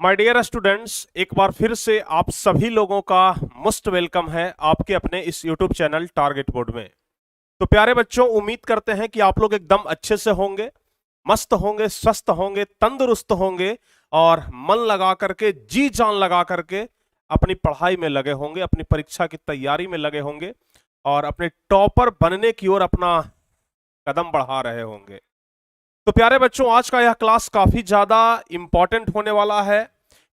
My dear students, एक बार फिर से आप सभी लोगों का मोस्ट वेलकम है आपके अपने इस यूट्यूब चैनल टारगेट बोर्ड में। तो प्यारे बच्चों, उम्मीद करते हैं कि आप लोग एकदम अच्छे से होंगे, मस्त होंगे, स्वस्थ होंगे, तंदुरुस्त होंगे और मन लगा करके, जी जान लगा करके अपनी पढ़ाई में लगे होंगे, अपनी परीक्षा की तैयारी में लगे होंगे और अपने टॉपर बनने की ओर अपना कदम बढ़ा रहे होंगे। तो प्यारे बच्चों, आज का यह क्लास काफी ज्यादा इंपॉर्टेंट होने वाला है।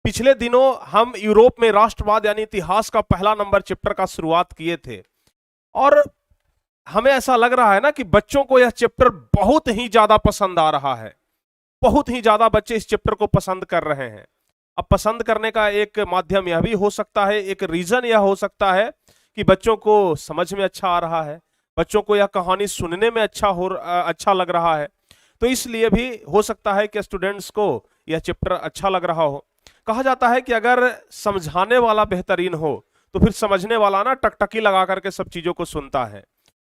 पिछले दिनों हम यूरोप में राष्ट्रवाद यानी इतिहास का पहला नंबर चैप्टर का शुरुआत किए थे और हमें ऐसा लग रहा है ना कि बच्चों को यह चैप्टर बहुत ही ज्यादा पसंद आ रहा है। बहुत ही ज्यादा बच्चे इस चैप्टर को पसंद कर रहे हैं। अब पसंद करने का एक माध्यम यह भी हो सकता है, एक रीजन यह हो सकता है कि बच्चों को समझ में अच्छा आ रहा है, बच्चों को यह कहानी सुनने में अच्छा लग रहा है। तो इसलिए भी हो सकता है कि स्टूडेंट्स को यह चैप्टर अच्छा लग रहा हो। कहा जाता है कि अगर समझाने वाला बेहतरीन हो तो फिर समझने वाला ना टकटकी लगा करके सब चीजों को सुनता है।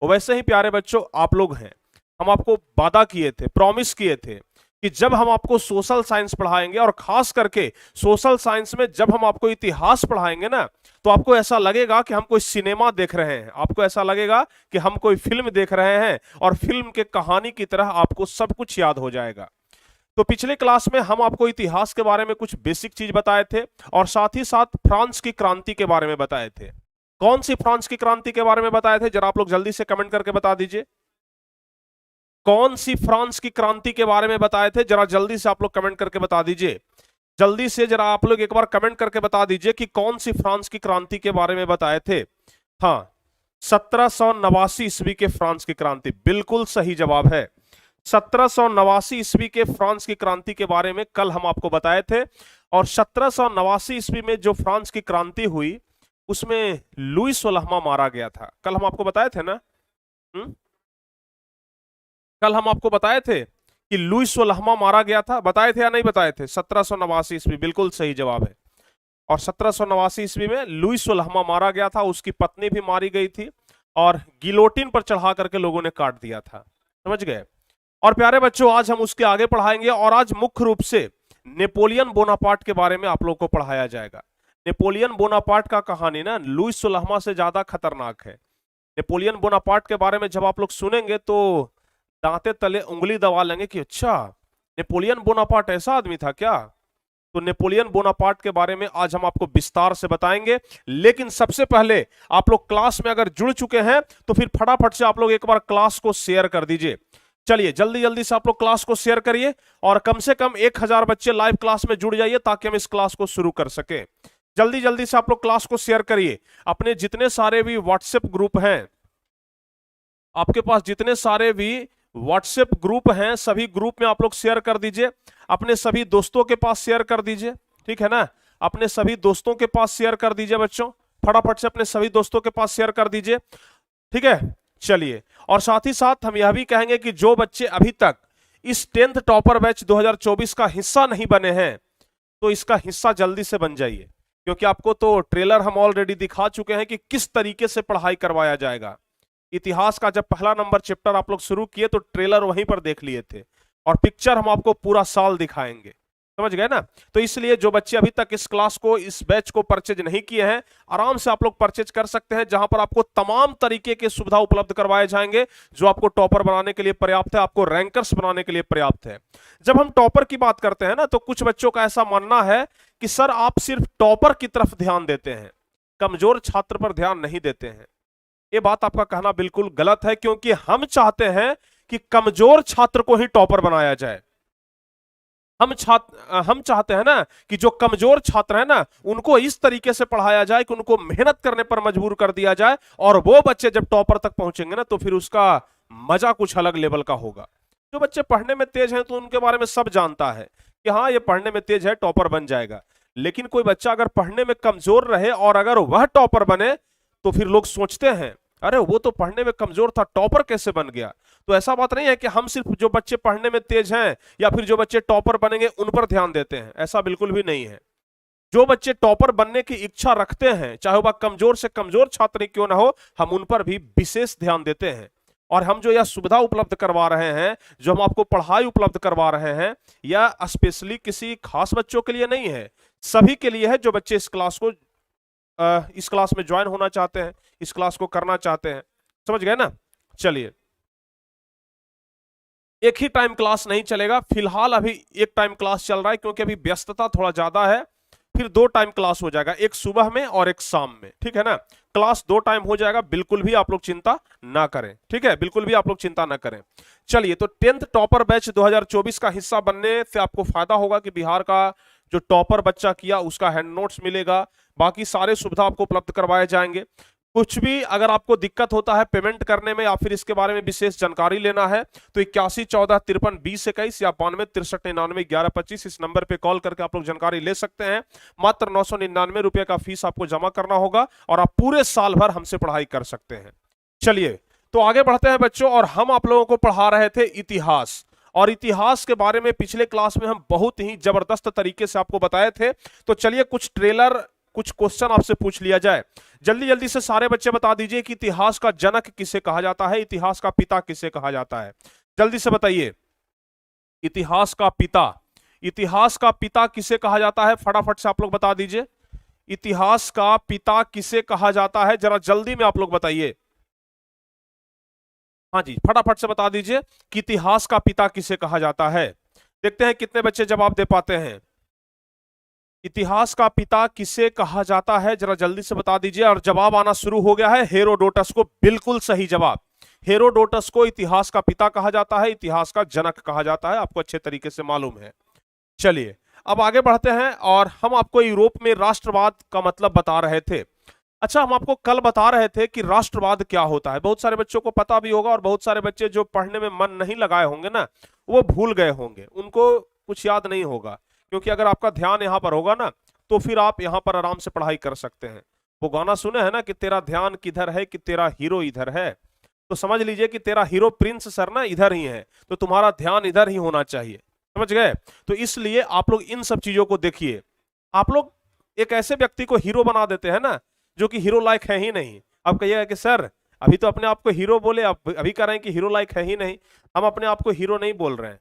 वैसे ही प्यारे बच्चों आप लोग हैं। हम आपको वादा किए थे, प्रॉमिस किए थे कि जब हम आपको सोशल साइंस पढ़ाएंगे और खास करके सोशल साइंस में जब हम आपको इतिहास पढ़ाएंगे ना, तो आपको ऐसा लगेगा कि हम कोई सिनेमा देख रहे हैं, आपको ऐसा लगेगा कि हम कोई फिल्म देख रहे हैं और फिल्म के कहानी की तरह आपको सब कुछ याद हो जाएगा। तो पिछले क्लास में हम आपको इतिहास के बारे में कुछ बेसिक चीज बताए थे और साथ ही साथ फ्रांस की क्रांति के बारे में बताए थे। कौन सी फ्रांस की क्रांति के बारे में बताए थे, जरा आप लोग जल्दी से कमेंट करके बता दीजिए। कौन सी फ्रांस की क्रांति के बारे में बताए थे, जरा जल्दी से आप लोग कमेंट करके बता दीजिए। जल्दी से जरा आप लोग एक बार कमेंट करके बता दीजिए कि कौन सी फ्रांस की क्रांति के बारे में बताए थे। हाँ, 1789 ईस्वी के फ्रांस की क्रांति बिल्कुल सही जवाब है। 1789 ईस्वी के फ्रांस की क्रांति के बारे में कल हम आपको बताए थे और 1789 ईस्वी में जो फ्रांस की क्रांति हुई उसमें लुई 16वां मारा गया था। कल हम आपको बताए थे ना? कल हम आपको बताए थे कि लुई 16वां मारा गया था, बताए थे या नहीं बताए थे? 1789 ईस्वी बिल्कुल सही जवाब है। और 1789 ईस्वी में लुई 16वां मारा गया था, उसकी पत्नी भी मारी गई थी और गिलोटिन पर चढ़ा करके लोगों ने काट दिया था। समझ गए? और प्यारे बच्चों, आज हम उसके आगे पढ़ाएंगे और आज मुख्य रूप से नेपोलियन बोनापार्ट के बारे में आप लोग को पढ़ाया जाएगा। नेपोलियन बोनापार्ट का कहानी ना लुई 16वां से ज्यादा खतरनाक है। नेपोलियन बोनापार्ट के बारे में जब आप लोग सुनेंगे तो दांते तले उंगली दबा लेंगे कि अच्छा, नेपोलियन बोनापार्ट ऐसा आदमी था क्या? तो नेपोलियन बोनापार्ट के बारे में आज हम आपको विस्तार से बताएंगे। लेकिन सबसे पहले आप लोग क्लास में अगर जुड़ चुके हैं तो फिर फटाफट से आप लोग एक बार क्लास को शेयर कर दीजिए। चलिए जल्दी जल्दी से आप लोग क्लास को शेयर करिए और कम से कम 1000 बच्चे लाइव क्लास में जुड़ जाइए ताकि हम इस क्लास को शुरू कर सके। जल्दी जल्दी से आप लोग क्लास को शेयर करिए। अपने जितने सारे भी व्हाट्सएप ग्रुप हैं, आपके पास जितने सारे भी व्हाट्सएप ग्रुप हैं, सभी ग्रुप में आप लोग शेयर कर दीजिए। अपने सभी दोस्तों के पास शेयर कर दीजिए, ठीक है ना? अपने सभी दोस्तों के पास शेयर कर दीजिए बच्चों, फटाफट से अपने सभी दोस्तों के पास शेयर कर दीजिए, ठीक है? चलिए, और साथ ही साथ हम यह भी कहेंगे कि जो बच्चे अभी तक इस 10th टॉपर बैच 2024 का हिस्सा नहीं बने हैं तो इसका हिस्सा जल्दी से बन जाइए, क्योंकि आपको तो ट्रेलर हम ऑलरेडी दिखा चुके हैं कि किस तरीके से पढ़ाई करवाया जाएगा। इतिहास का जब पहला नंबर चैप्टर आप लोग शुरू किए तो ट्रेलर वहीं पर देख लिए थे और पिक्चर हम आपको पूरा साल दिखाएंगे। समझ गए ना? तो इसलिए जो बच्चे अभी तक इस क्लास को, इस बैच को परचेज नहीं किए हैं, आराम से आप लोग परचेज कर सकते हैं, जहां पर आपको तमाम तरीके की सुविधा उपलब्ध करवाए जाएंगे जो आपको टॉपर बनाने के लिए पर्याप्त है, आपको रैंकर्स बनाने के लिए पर्याप्त है। जब हम टॉपर की बात करते हैं ना, तो कुछ बच्चों का ऐसा मानना है कि सर आप सिर्फ टॉपर की तरफ ध्यान देते हैं, कमजोर छात्र पर ध्यान नहीं देते हैं। ये बात आपका कहना बिल्कुल गलत है, क्योंकि हम चाहते हैं कि कमजोर छात्र को ही टॉपर बनाया जाए। हम चाहते हैं ना कि जो कमजोर छात्र हैं ना, उनको इस तरीके से पढ़ाया जाए कि उनको मेहनत करने पर मजबूर कर दिया जाए और वो बच्चे जब टॉपर तक पहुंचेंगे ना तो फिर उसका मजा कुछ अलग लेवल का होगा। जो बच्चे पढ़ने में तेज हैं तो उनके बारे में सब जानता है कि हाँ ये पढ़ने में तेज है, टॉपर बन जाएगा। लेकिन कोई बच्चा अगर पढ़ने में कमजोर रहे और अगर वह टॉपर बने तो फिर लोग सोचते हैं अरे वो तो पढ़ने में कमजोर था, टॉपर कैसे बन गया? तो ऐसा बात नहीं है कि हम सिर्फ जो बच्चे पढ़ने में तेज हैं या फिर जो बच्चे टॉपर बनेंगे उन पर ध्यान देते हैं, ऐसा बिल्कुल भी नहीं है। जो बच्चे टॉपर बनने की इच्छा रखते हैं, चाहे वह कमजोर से कमजोर छात्र क्यों ना हो, हम उन पर भी विशेष ध्यान देते हैं और हम जो यह सुविधा उपलब्ध करवा रहे हैं, जो हम आपको पढ़ाई उपलब्ध करवा रहे हैं, यह स्पेशली किसी खास बच्चों के लिए नहीं है, सभी के लिए है जो बच्चे इस क्लास में ज्वाइन होना चाहते हैं, इस क्लास को करना चाहते हैं। समझ गए ना? चलिए, एक ही टाइम क्लास नहीं चलेगा, फिलहाल अभी एक टाइम क्लास चल रहा है क्योंकि अभी व्यस्तता थोड़ा ज्यादा है, फिर 2 टाइम क्लास हो जाएगा, एक सुबह में और एक शाम में, ठीक है ना? क्लास 2 टाइम हो जाएगा, बिल्कुल भी आप लोग चिंता ना करें, ठीक है? बिल्कुल भी आप लोग चिंता ना करें। चलिए, तो 10th टॉपर बैच 2024 का हिस्सा बनने से आपको फायदा होगा कि बिहार का जो टॉपर बच्चा किया उसका हैंड नोट्स मिलेगा, बाकी सारे सुविधा आपको उपलब्ध करवाए जाएंगे। कुछ भी अगर आपको दिक्कत होता है पेमेंट करने में या फिर इसके बारे में विशेष जानकारी लेना है तो 8114532021 या 9263991125 इस नंबर पे कॉल करके आप लोग जानकारी ले सकते हैं। मात्र 999 रुपए का फीस आपको जमा करना होगा और आप पूरे साल भर हमसे पढ़ाई कर सकते हैं। चलिए, तो आगे बढ़ते हैं बच्चों, और हम आप लोगों को पढ़ा रहे थे इतिहास, और इतिहास के बारे में पिछले क्लास में हम बहुत ही जबरदस्त तरीके से आपको बताए थे। तो चलिए, कुछ क्वेश्चन आपसे पूछ लिया जाए। जल्दी जल्दी से सारे बच्चे बता दीजिए कि इतिहास का जनक किसे कहा जाता है, इतिहास का पिता किसे कहा जाता है? जल्दी से बताइए, इतिहास का पिता किसे कहा जाता है? फटाफट से आप लोग बता दीजिए, इतिहास का पिता किसे कहा जाता है? जरा जल्दी में आप लोग बताइए। हाँ जी, फटाफट से बता दीजिए कि इतिहास का पिता किसे कहा जाता है। देखते हैं कितने बच्चे जवाब दे पाते हैं। इतिहास का पिता किसे कहा जाता है, जरा जल्दी से बता दीजिए। और जवाब आना शुरू हो गया है, हेरोडोटस को। बिल्कुल सही जवाब, हेरोडोटस को इतिहास का पिता कहा जाता है, इतिहास का जनक कहा जाता है, आपको अच्छे तरीके से मालूम है। चलिए, अब आगे बढ़ते हैं, और हम आपको यूरोप में राष्ट्रवाद का मतलब बता रहे थे। अच्छा, हम आपको कल बता रहे थे कि राष्ट्रवाद क्या होता है, बहुत सारे बच्चों को पता भी होगा और बहुत सारे बच्चे जो पढ़ने में मन नहीं लगाए होंगे ना, वो भूल गए होंगे, उनको कुछ याद नहीं होगा, क्योंकि अगर आपका ध्यान यहाँ पर होगा ना तो फिर आप यहाँ पर आराम से पढ़ाई कर सकते हैं। वो गाना सुने है ना कि तेरा ध्यान किधर है कि तेरा हीरो इधर है, तो समझ लीजिए कि तेरा हीरो प्रिंस सर ना इधर ही है, तो तुम्हारा ध्यान इधर ही होना चाहिए। समझ गए? तो इसलिए आप लोग इन सब चीजों को देखिए। आप लोग एक ऐसे व्यक्ति को हीरो बना देते हैं ना जो कि हीरो लायक है ही नहीं। आप कहिएगा कि सर अभी तो अपने आप को हीरो बोले, आप अभी कह रहे हैं कि हीरो लायक है ही नहीं। हम अपने आप को हीरो नहीं बोल रहे हैं।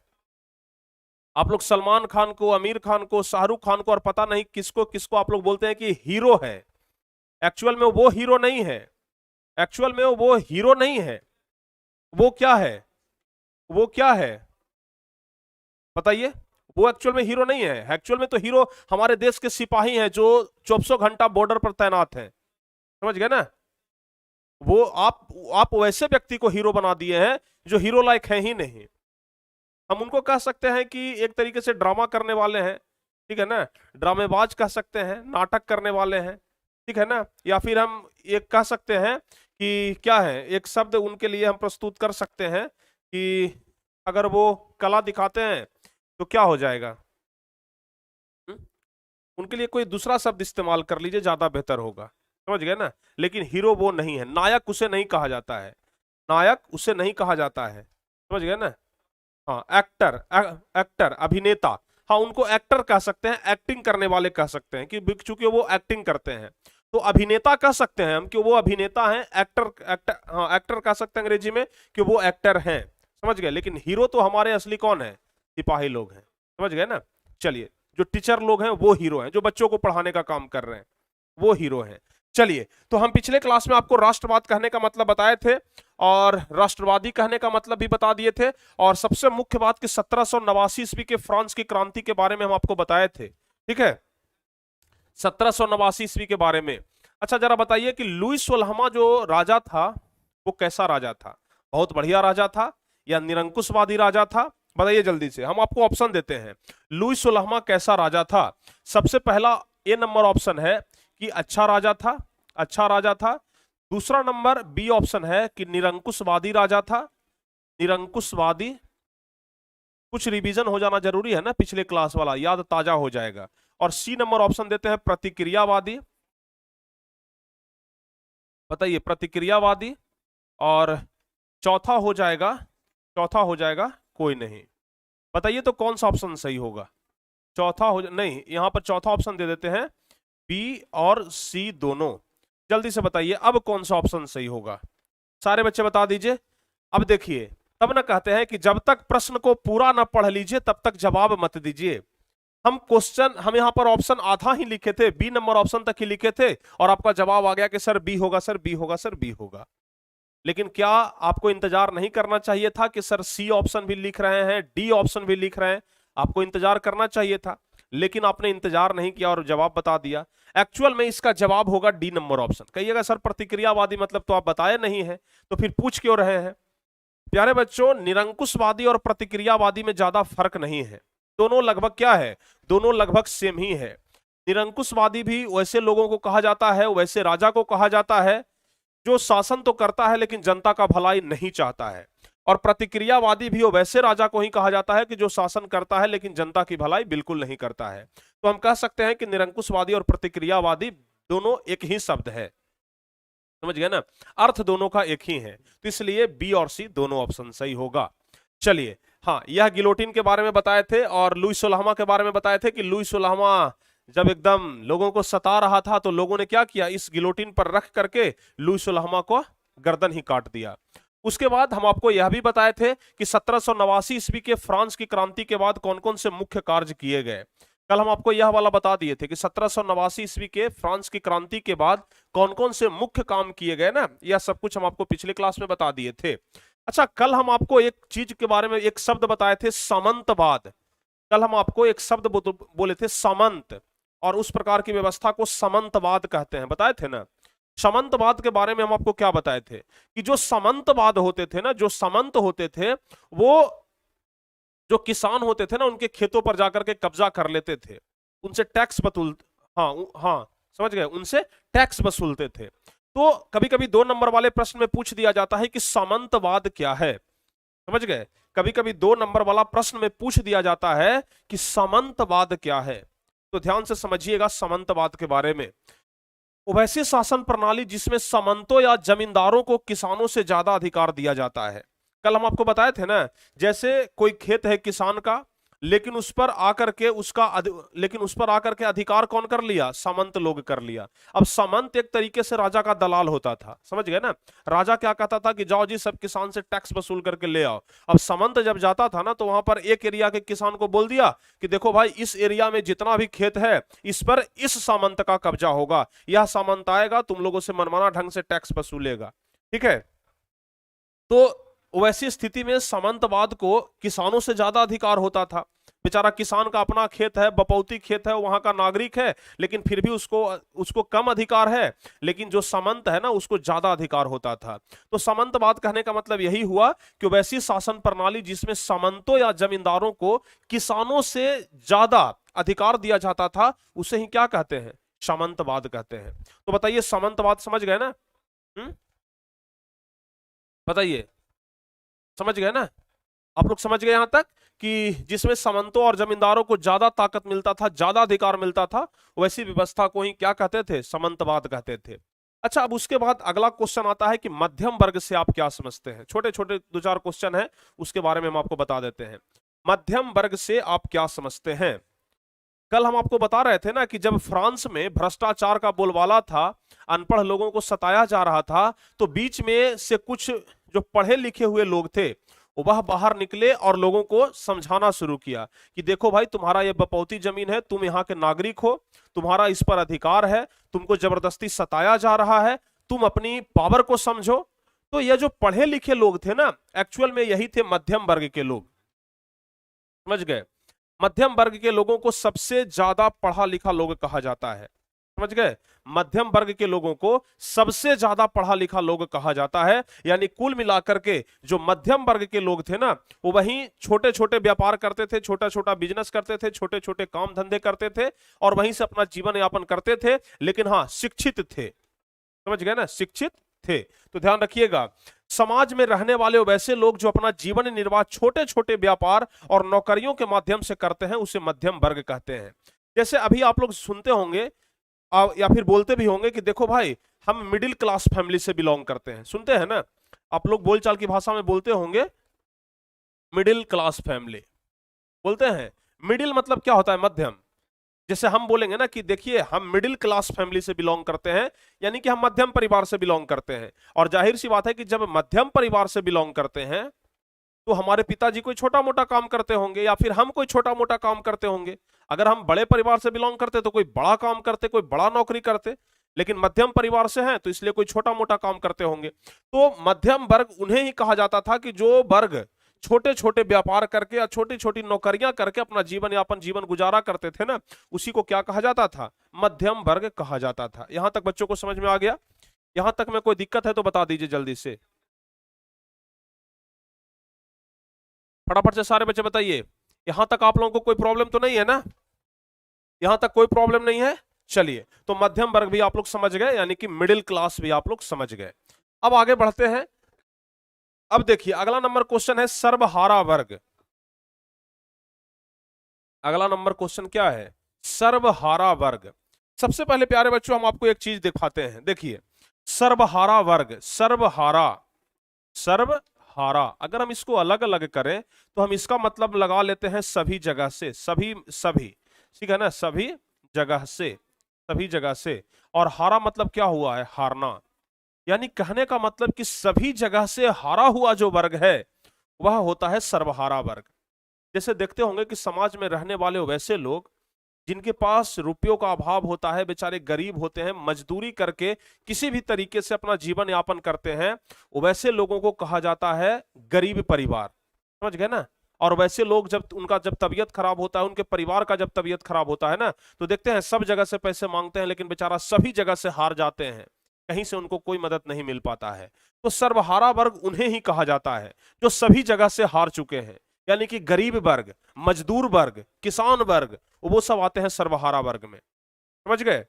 आप लोग सलमान खान को, आमिर खान को, शाहरुख खान को और पता नहीं किसको किसको आप लोग बोलते हैं कि हीरो है। एक्चुअल में वो हीरो नहीं है, एक्चुअल में वो हीरो नहीं है। वो क्या है? वो क्या है बताइए? वो एक्चुअल में हीरो नहीं है। एक्चुअल में तो हीरो हमारे देश के सिपाही हैं जो 24 घंटा बॉर्डर पर तैनात हैं। समझ गए ना? वो आप वैसे व्यक्ति को हीरो बना दिए हैं जो हीरो लायक है ही नहीं। हम उनको कह सकते हैं कि एक तरीके से ड्रामा करने वाले हैं, ठीक है ना, ड्रामेबाज कह सकते हैं, नाटक करने वाले हैं, ठीक है ना। या फिर हम एक कह सकते हैं कि क्या है, एक शब्द उनके लिए हम प्रस्तुत कर सकते हैं कि अगर वो कला दिखाते हैं तो क्या हो जाएगा। हुँ? उनके लिए कोई दूसरा शब्द इस्तेमाल कर लीजिए, ज्यादा बेहतर होगा। समझ गए ना? लेकिन हीरो वो नहीं है, नायक उसे नहीं कहा जाता है, नायक उसे नहीं कहा जाता है। समझ गए ना? हाँ, एक्टर अभिनेता, हाँ उनको एक्टर कह सकते हैं, एक्टिंग करने वाले कह सकते हैं कि चूंकि वो एक्टिंग करते हैं। तो अभिनेता कह सकते हैं हम कि वो अभिनेता हैं, हाँ एक्टर कह सकते हैं अंग्रेजी में कि वो एक्टर हैं। समझ गए? लेकिन हीरो तो हमारे असली कौन है? सिपाही लोग हैं। समझ गए ना? चलिए, जो टीचर लोग हैं वो हीरो हैं, जो बच्चों को पढ़ाने का काम कर रहे हैं वो हीरो हैं। चलिए, तो हम पिछले क्लास में आपको राष्ट्रवाद कहने का मतलब बताए थे और राष्ट्रवादी कहने का मतलब भी बता दिए थे, और सबसे मुख्य बात कि 1789 ईस्वी के फ्रांस की क्रांति के बारे में हम आपको बताए थे। ठीक है, 1789 ईस्वी के बारे में। अच्छा, जरा बताइए कि लुईस 16वां जो राजा था वो कैसा राजा था? बहुत बढ़िया राजा था या निरंकुशवादी राजा था? बताइए जल्दी से, हम आपको ऑप्शन देते हैं। लुईस 16वां कैसा राजा था? सबसे पहला ए नंबर ऑप्शन है कि अच्छा राजा था, अच्छा राजा था। दूसरा नंबर बी ऑप्शन है कि निरंकुशवादी राजा था, निरंकुशवादी। कुछ रिवीजन हो जाना जरूरी है ना, पिछले क्लास वाला याद ताजा हो जाएगा। और सी नंबर ऑप्शन देते हैं प्रतिक्रियावादी। बताइए, प्रतिक्रियावादी। और चौथा हो जाएगा कोई नहीं। बताइए तो कौन सा ऑप्शन सही होगा? चौथा हो नहीं, यहां पर चौथा ऑप्शन दे देते हैं, बी और सी दोनों। जल्दी से बताइए अब कौन सा ऑप्शन सही होगा? सारे बच्चे बता दीजिए। अब देखिए, तब ना कहते हैं कि जब तक प्रश्न को पूरा ना पढ़ लीजिए तब तक जवाब मत दीजिए। हम यहाँ पर ऑप्शन आधा ही लिखे थे, बी नंबर ऑप्शन तक ही लिखे थे, और आपका जवाब आ गया कि सर बी होगा, सर बी होगा, सर बी होगा। लेकिन क्या आपको इंतजार नहीं करना चाहिए था कि सर सी ऑप्शन भी लिख रहे हैं, डी ऑप्शन भी लिख रहे हैं? आपको इंतजार करना चाहिए था, लेकिन आपने इंतजार नहीं किया और जवाब बता दिया। एक्चुअल में इसका जवाब होगा डी नंबर ऑप्शन। कहिएगा सर प्रतिक्रियावादी मतलब तो आप बताए नहीं है, तो फिर पूछ क्यों रहे हैं? प्यारे बच्चों, निरंकुशवादी और प्रतिक्रियावादी में ज्यादा फर्क नहीं है। दोनों लगभग क्या है? दोनों लगभग सेम ही है। निरंकुशवादी भी वैसे लोगों को कहा जाता है, वैसे राजा को कहा जाता है जो शासन तो करता है लेकिन जनता का भलाई नहीं चाहता है। और प्रतिक्रियावादी भी वैसे राजा को ही कहा जाता है कि जो शासन करता है लेकिन जनता की भलाई बिल्कुल नहीं करता है। तो हम कह सकते हैं कि निरंकुशवादी और प्रतिक्रियावादी दोनों एक ही शब्द है। समझ गए ना? अर्थ दोनों का एक ही है, तो इसलिए बी और सी दोनों ऑप्शन सही होगा। चलिए, हाँ, यह गिलोटिन के बारे में बताए थे और लुई सोलहवां के बारे में बताए थे कि लुई सोलहवां जब एकदम लोगों को सता रहा था तो लोगों ने क्या किया, इस गिलोटिन पर रख करके लुई सोलहवां को गर्दन ही काट दिया। उसके बाद हम आपको यह भी बताए थे कि 1789 ईस्वी के फ्रांस की क्रांति के बाद कौन कौन से मुख्य कार्य किए गए। कल हम आपको यह वाला बता दिए थे कि 1789 ईस्वी के फ्रांस की क्रांति के बाद कौन कौन से मुख्य काम किए गए ना, यह सब कुछ हम आपको पिछले क्लास में बता दिए थे। अच्छा, कल हम आपको एक चीज के बारे में एक शब्द बताए थे, सामंतवाद। कल हम आपको एक शब्द बोले थे सामंत, और उस प्रकार की व्यवस्था को सामंतवाद कहते हैं, बताए थे ना। सामंतवाद के बारे में हम आपको क्या बताए थे कि जो सामंतवाद होते थे ना, जो सामंत होते थे, वो जो किसान होते थे ना उनके खेतों पर जाकर के कब्जा कर लेते थे, उनसे टैक्स वसूल, हाँ हाँ समझ गए, उनसे टैक्स वसूलते थे। तो कभी कभी 2 नंबर वाले प्रश्न में पूछ दिया जाता है कि सामंतवाद क्या है। समझ गए? कभी कभी 2 नंबर वाला प्रश्न में पूछ दिया जाता है कि सामंतवाद क्या है। तो ध्यान से समझिएगा सामंतवाद के बारे में। वैसी शासन प्रणाली जिसमें सामंतों या जमींदारों को किसानों से ज्यादा अधिकार दिया जाता है। कल हम आपको बताए थे ना, जैसे कोई खेत है किसान का, लेकिन उस पर आकर के अधिकार कौन कर लिया? सामंत लोग कर लिया। अब सामंत एक तरीके से राजा का दलाल होता था, समझ गए ना। राजा क्या कहता था कि जाओ जी सब किसान से टैक्स वसूल करके ले आओ। अब सामंत जब जाता था ना तो वहां पर एक एरिया के किसान को बोल दिया कि देखो भाई, इस एरिया में जितना भी खेत है इस पर इस सामंत का कब्जा होगा, यह सामंत आएगा तुम लोगों से मनमाना ढंग से टैक्स वसूलेगा। ठीक है? तो वैसी स्थिति में सामंतवाद को किसानों से ज्यादा अधिकार होता था। बेचारा किसान का अपना खेत है, बपौती खेत है, वहां का नागरिक है, लेकिन फिर भी उसको कम अधिकार है, लेकिन जो सामंत है ना उसको ज्यादा अधिकार होता था। तो सामंतवाद कहने का मतलब यही हुआ कि वैसी शासन प्रणाली जिसमें सामंतों या जमींदारों को किसानों से ज्यादा अधिकार दिया जाता था, उसे ही क्या कहते हैं? सामंतवाद कहते हैं। तो बताइए, सामंतवाद समझ गए ना? बताइए, समझ गए ना? आप लोग समझ गए यहां तक कि जिसमें सामंतों और जमींदारों को ज्यादा ताकत मिलता था, ज्यादा अधिकार मिलता था, वैसी व्यवस्था को ही क्या कहते थे? सामंतवाद कहते थे। अच्छा, अब उसके बाद अगला क्वेश्चन आता है कि मध्यम वर्ग से आप क्या समझते हैं। छोटे छोटे 2-4 क्वेश्चन है, उसके बारे में हम आपको बता देते हैं। मध्यम वर्ग से आप क्या समझते हैं? कल हम आपको बता रहे थे ना कि जब फ्रांस में भ्रष्टाचार का बोलबाला था, अनपढ़ लोगों को सताया जा रहा था, तो बीच में से कुछ जो पढ़े लिखे हुए लोग थे वह बाहर निकले और लोगों को समझाना शुरू किया कि देखो भाई, तुम्हारा ये बपौती जमीन है, तुम यहाँ के नागरिक हो, तुम्हारा इस पर अधिकार है, तुमको जबरदस्ती सताया जा रहा है, तुम अपनी पावर को समझो। तो ये जो पढ़े लिखे लोग थे ना, एक्चुअल में यही थे मध्यम वर्ग के लोग। समझ गए? मध्यम वर्ग के लोगों को सबसे ज्यादा पढ़ा लिखा लोग कहा जाता है। समझ गए? मध्यम वर्ग के लोगों को सबसे ज्यादा पढ़ा लिखा लोग कहा जाता है। यानी कुल मिलाकर के जो मध्यम वर्ग के लोग थे ना, वो वहीं छोटे छोटे व्यापार करते थे, छोटा छोटा बिजनेस करते थे, छोटे छोटे काम धंधे करते थे और वहीं से अपना जीवन यापन करते थे, लेकिन हाँ, शिक्षित थे। समझ गए ना? शिक्षित थे। तो ध्यान रखिएगा, समाज में रहने वाले वैसे लोग जो अपना जीवन निर्वाह छोटे छोटे व्यापार और नौकरियों के माध्यम से करते हैं, उसे मध्यम वर्ग कहते हैं। जैसे अभी आप लोग सुनते होंगे या फिर बोलते भी होंगे कि देखो भाई, हम मिडिल क्लास फैमिली से बिलोंग करते हैं। सुनते हैं ना आप लोग, बोलचाल की भाषा में बोलते होंगे मिडिल क्लास फैमिली बोलते हैं। मिडिल मतलब क्या होता है? मध्यम। जैसे हम बोलेंगे ना कि देखिए हम मिडिल क्लास फैमिली से बिलोंग करते हैं, यानी कि हम मध्यम परिवार से बिलोंग करते हैं। और जाहिर सी बात है कि जब मध्यम परिवार से बिलोंग करते हैं तो हमारे पिताजी कोई छोटा मोटा काम करते होंगे या फिर हम कोई छोटा मोटा काम करते होंगे। अगर हम बड़े परिवार से बिलोंग करते तो कोई बड़ा काम करते, कोई बड़ा नौकरी करते, लेकिन मध्यम परिवार से हैं तो इसलिए कोई छोटा मोटा काम करते होंगे। तो मध्यम वर्ग उन्हें ही कहा जाता था कि जो वर्ग छोटे छोटे व्यापार करके या छोटी छोटी नौकरियां करके अपना जीवन यापन जीवन गुजारा करते थे ना, उसी को क्या कहा जाता था? मध्यम वर्ग कहा जाता था। यहां तक बच्चों को समझ में आ गया? यहां तक में कोई दिक्कत है तो बता दीजिए जल्दी से, फटाफट से सारे बच्चे बताइए। यहां तक आप लोगों को कोई प्रॉब्लम तो नहीं है ना? यहां तक कोई प्रॉब्लम नहीं है? चलिए, तो मध्यम वर्ग भी आप लोग समझ गए, यानी कि मिडिल क्लास भी आप लोग समझ गए। अब आगे बढ़ते हैं। अब देखिए अगला नंबर क्वेश्चन है सर्वहारा वर्ग। अगला नंबर क्वेश्चन क्या है? सर्वहारा वर्ग। सबसे पहले प्यारे बच्चों हम आपको एक चीज दिखाते हैं, देखिए सर्वहारा वर्ग, सर्वहारा, सर्वहारा अगर हम इसको अलग अलग करें तो हम इसका मतलब लगा लेते हैं सभी जगह से, सभी सभी, ठीक है ना, सभी जगह से, सभी जगह से। और हारा मतलब क्या हुआ है? हारना। यानी कहने का मतलब कि सभी जगह से हारा हुआ जो वर्ग है वह होता है सर्वहारा वर्ग। जैसे देखते होंगे कि समाज में रहने वाले वैसे लोग जिनके पास रुपयों का अभाव होता है, बेचारे गरीब होते हैं, मजदूरी करके किसी भी तरीके से अपना जीवन यापन करते हैं, वैसे लोगों को कहा जाता है गरीब परिवार। समझ गए ना? और वैसे लोग जब उनका जब तबीयत खराब होता है, उनके परिवार का जब तबीयत खराब होता है ना, तो देखते हैं सब जगह से पैसे मांगते हैं लेकिन बेचारा सभी जगह से हार जाते हैं, कहीं से उनको कोई मदद नहीं मिल पाता है। तो सर्वहारा वर्ग उन्हें ही कहा जाता है जो सभी जगह से हार चुके हैं, यानी कि गरीब वर्ग, मजदूर वर्ग, किसान वर्ग, वो सब आते हैं सर्वहारा वर्ग में। समझ गए?